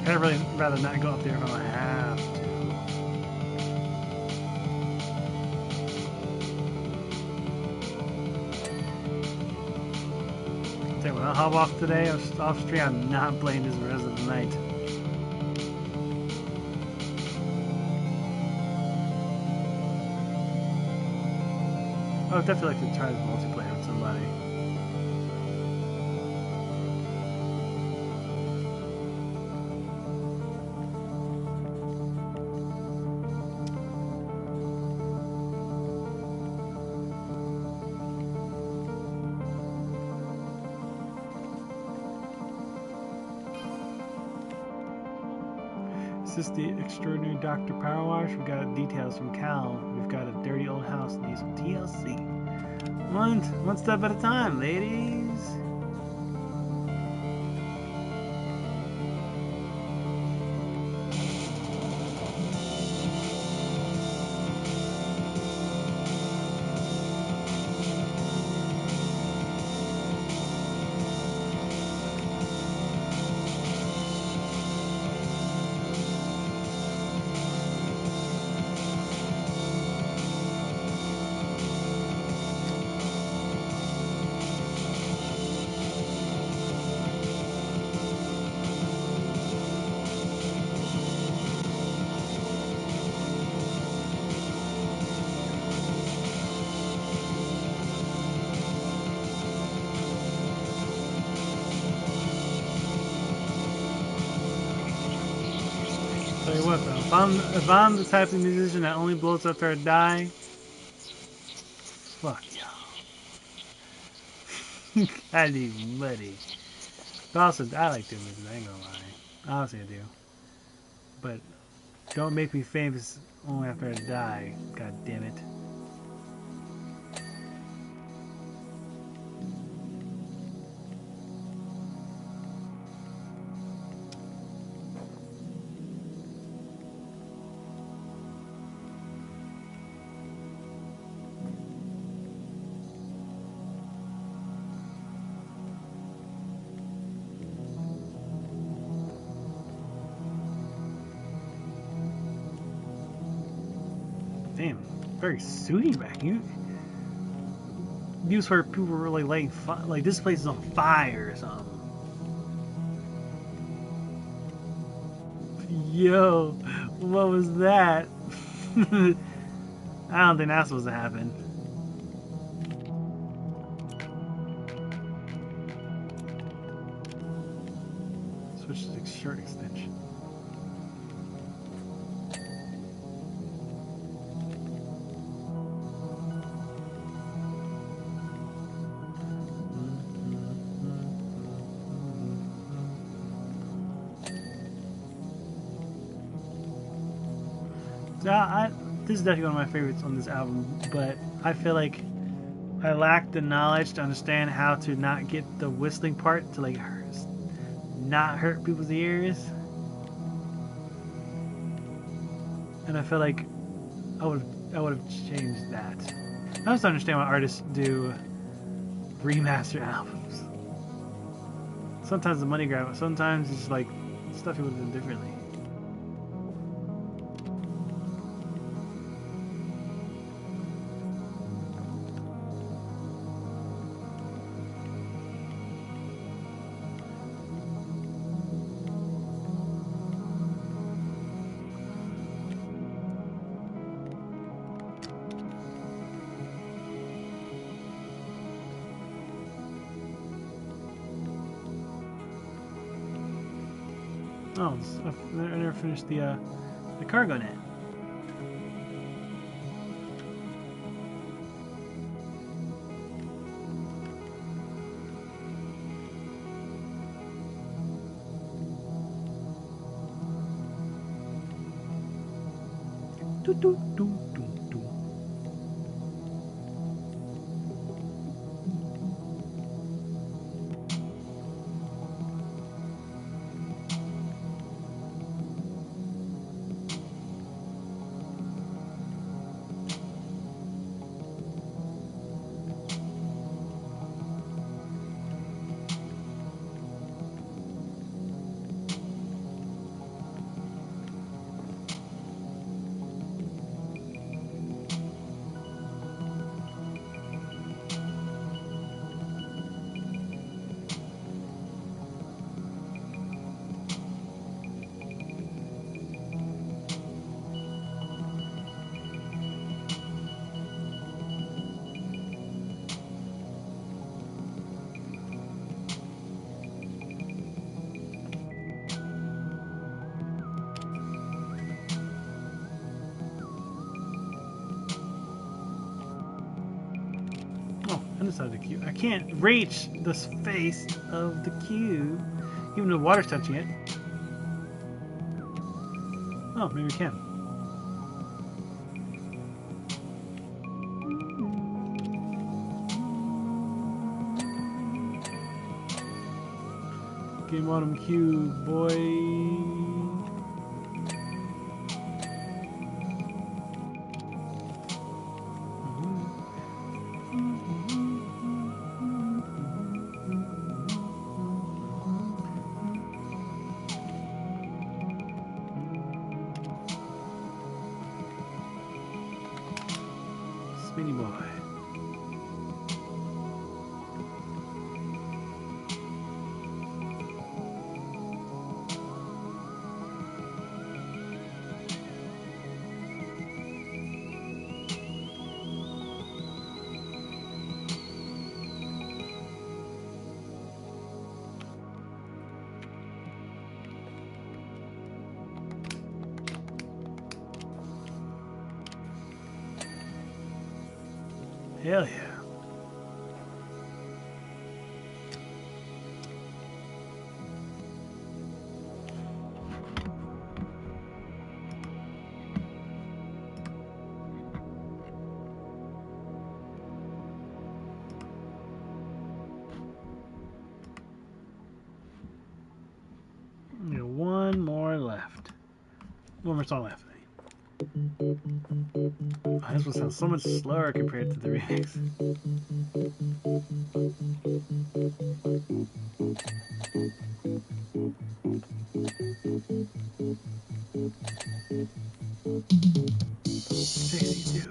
I'd really rather not go up there if I don't have to. When I hop off today, off stream, I'm not playing this the rest of the night. I would definitely like to try this multiplayer with somebody. Is this the extraordinary Dr. Power Wash? We've got details from Cal. We've got a dirty old house that needs some TLC. One step at a time, ladies. Tell you what though, if I'm the type of musician that only blows after I die, fuck y'all. I need money. But also, I like doing music. I ain't gonna lie. Honestly, I do. But don't make me famous only after I die. God damn it. Damn, very sooty back. Use where people were really lighting like this place is on fire or something. Yo, what was that? I don't think that's supposed to happen. Switch to shirt extension. Yeah, this is definitely one of my favorites on this album, but I feel like I lack the knowledge to understand how to not get the whistling part to like not hurt people's ears. And I feel like I would have changed that. I just understand why artists do remaster albums. Sometimes the money grab, sometimes it's like stuff you would have done differently. Oh, I never finished the cargo net. Do, do, do, do, do. Oh, underside the cube. I can't reach the space of the cube, even though water's touching it. Oh, maybe we can. Game Autumn Cube, boy. Spinny boy. Hell yeah. We got one more left. One more song left. Oh, this one sounds so much slower compared to the remix.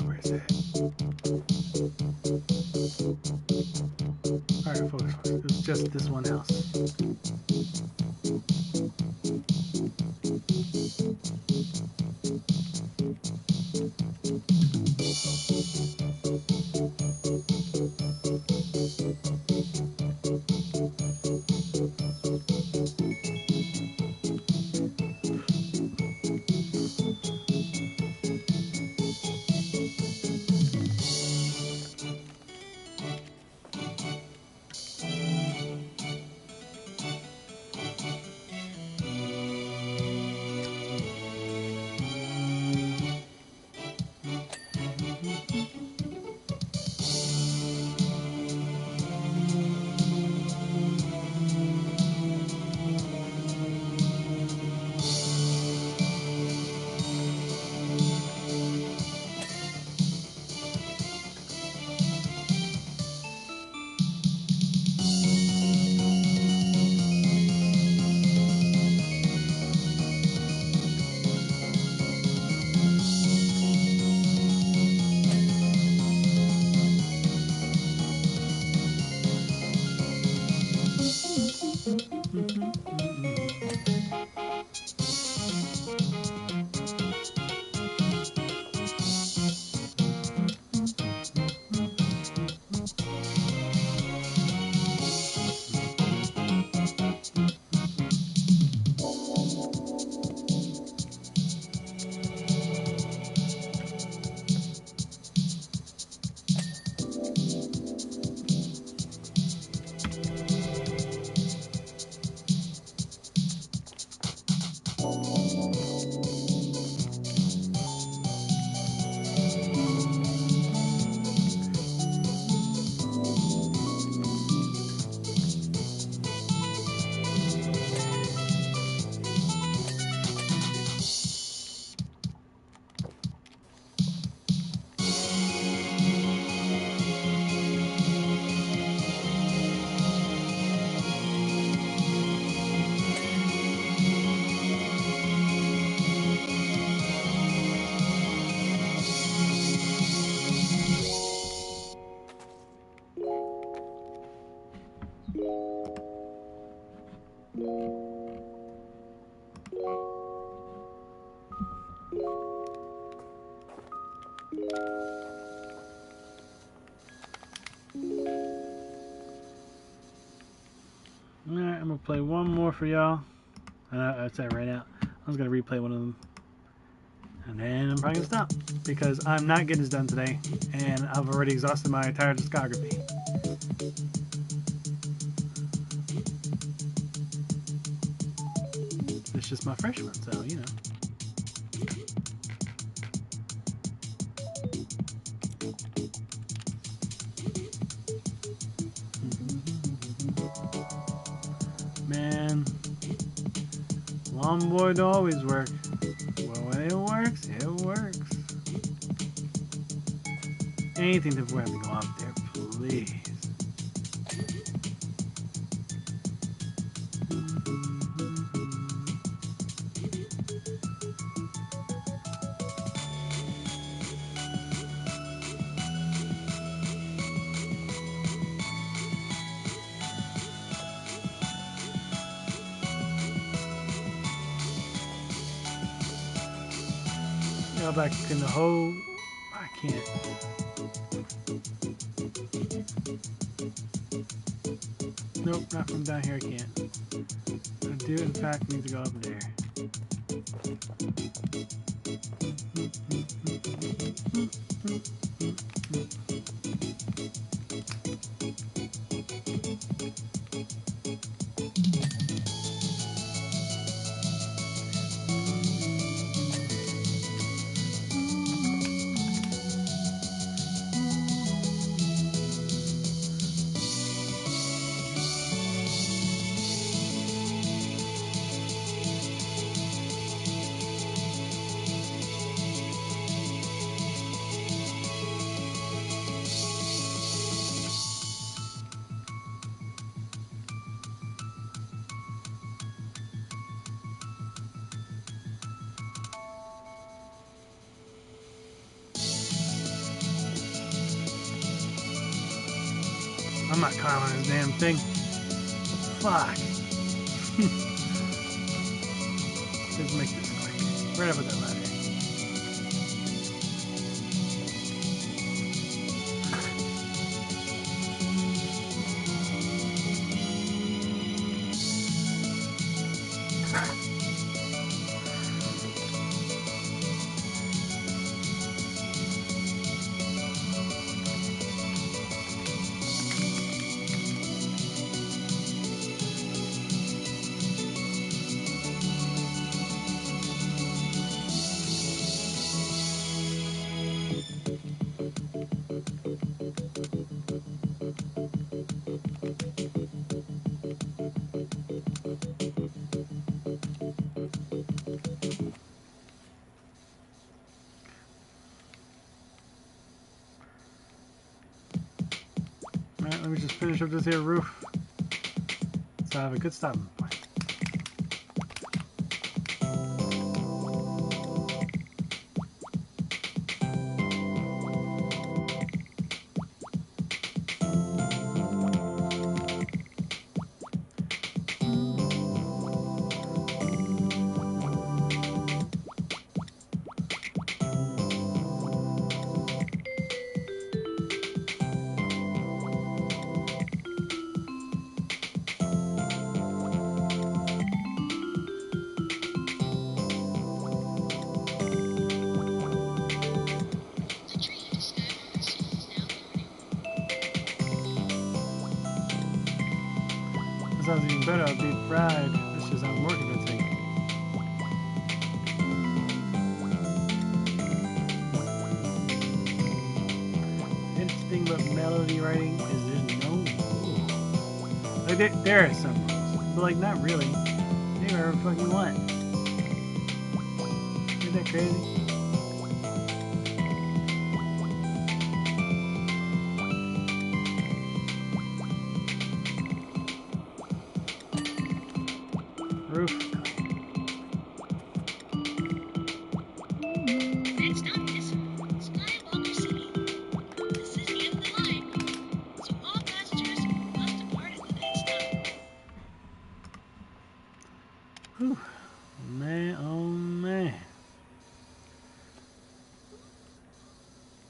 Where is it? Alright, focus. It's just this one house. Alright, I'm gonna play one more for y'all. I'd say right now. I was gonna replay one of them. And then I'm probably gonna stop. Because I'm not getting this done today. And I've already exhausted my entire discography. It's just my fresh one, so you know. Man, longboard always work. Well, when it works, it works. Anything to have to go up there, please. Go back in the hole. I can't. Nope, not from down here. I can't. I do, in fact, need to go up there. I'm not climbing this damn thing. Fuck. Let's make this quick. Right up with that ladder. Alright, let me just finish up this here roof. So I have a good stopping point. The tree to Skywalker City is now burning. This sounds even better. I'll deep fried. This just sounds more convincing. The interesting thing about melody writing is there's no rules. Like there are some rules, but like not really. You do whatever the fuck you want. Isn't that crazy? Roof. Next up is Skywalker City. This is the end of the line, so all passengers must depart at the next stop. Whew. Man, oh man.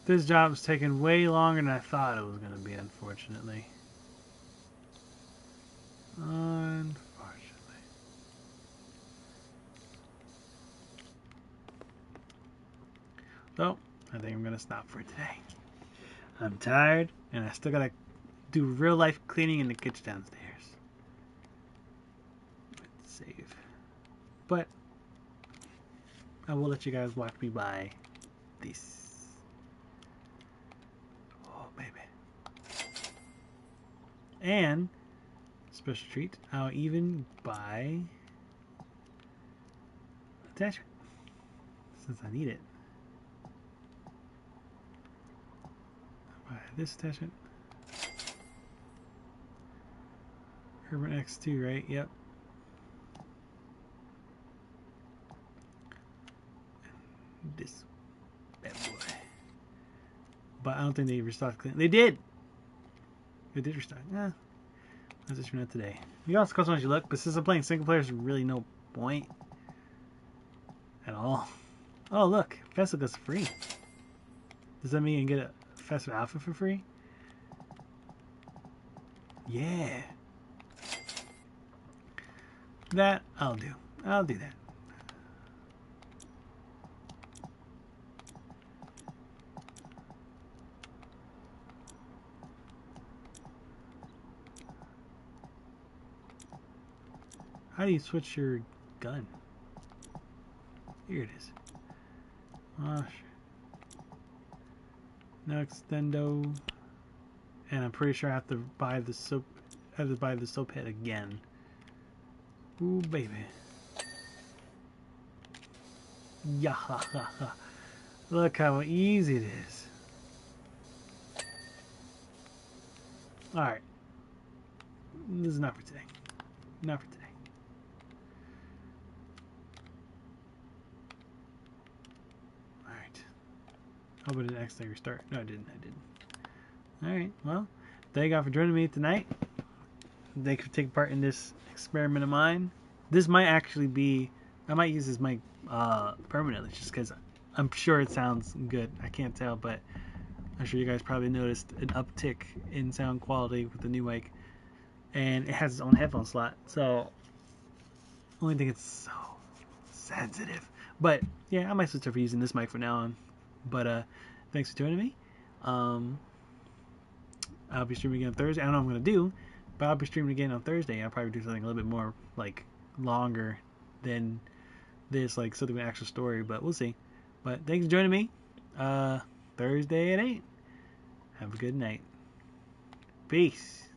This job's taking way longer than I thought it was going to be, unfortunately. Unfortunately. So, I think I'm going to stop for today. I'm tired, and I still got to do real life cleaning in the kitchen downstairs. Let's save. But, I will let you guys watch me buy this. Oh, baby. And, special treat, I'll even buy attachment. Since I need it. I'll buy this attachment. Urban X2, right? Yep. This bad boy. But I don't think they restocked it. They did! They did restock. Yeah. That's just not today. You also cost as you look, but since I'm playing single player, there's really no point at all. Oh, look. Festivus free. Does that mean you can get a Festive Alpha for free? Yeah. That I'll do. I'll do that. How do you switch your gun? Here it is. Oh, no extendo. And I'm pretty sure I have to buy the soap. I have to buy the soap head again. Ooh, baby. Yeah. Look how easy it is. Alright. This is not for today. Not for today. Alright. Hope it didn't accidentally restart. No, I didn't. Alright, well, thank you all for joining me tonight. Thank you for taking part in this experiment of mine. This might actually be, I might use this mic permanently just because I'm sure it sounds good. I can't tell, but I'm sure you guys probably noticed an uptick in sound quality with the new mic. And it has its own headphone slot, so only thing it's so sensitive. But yeah, I might switch over using this mic from now on. But thanks for joining me. I'll be streaming again on Thursday. I don't know what I'm gonna do, but I'll be streaming again on Thursday. I'll probably do something a little bit more like longer than this, like something with an actual story. But we'll see. But thanks for joining me. Thursday at 8. Have a good night. Peace.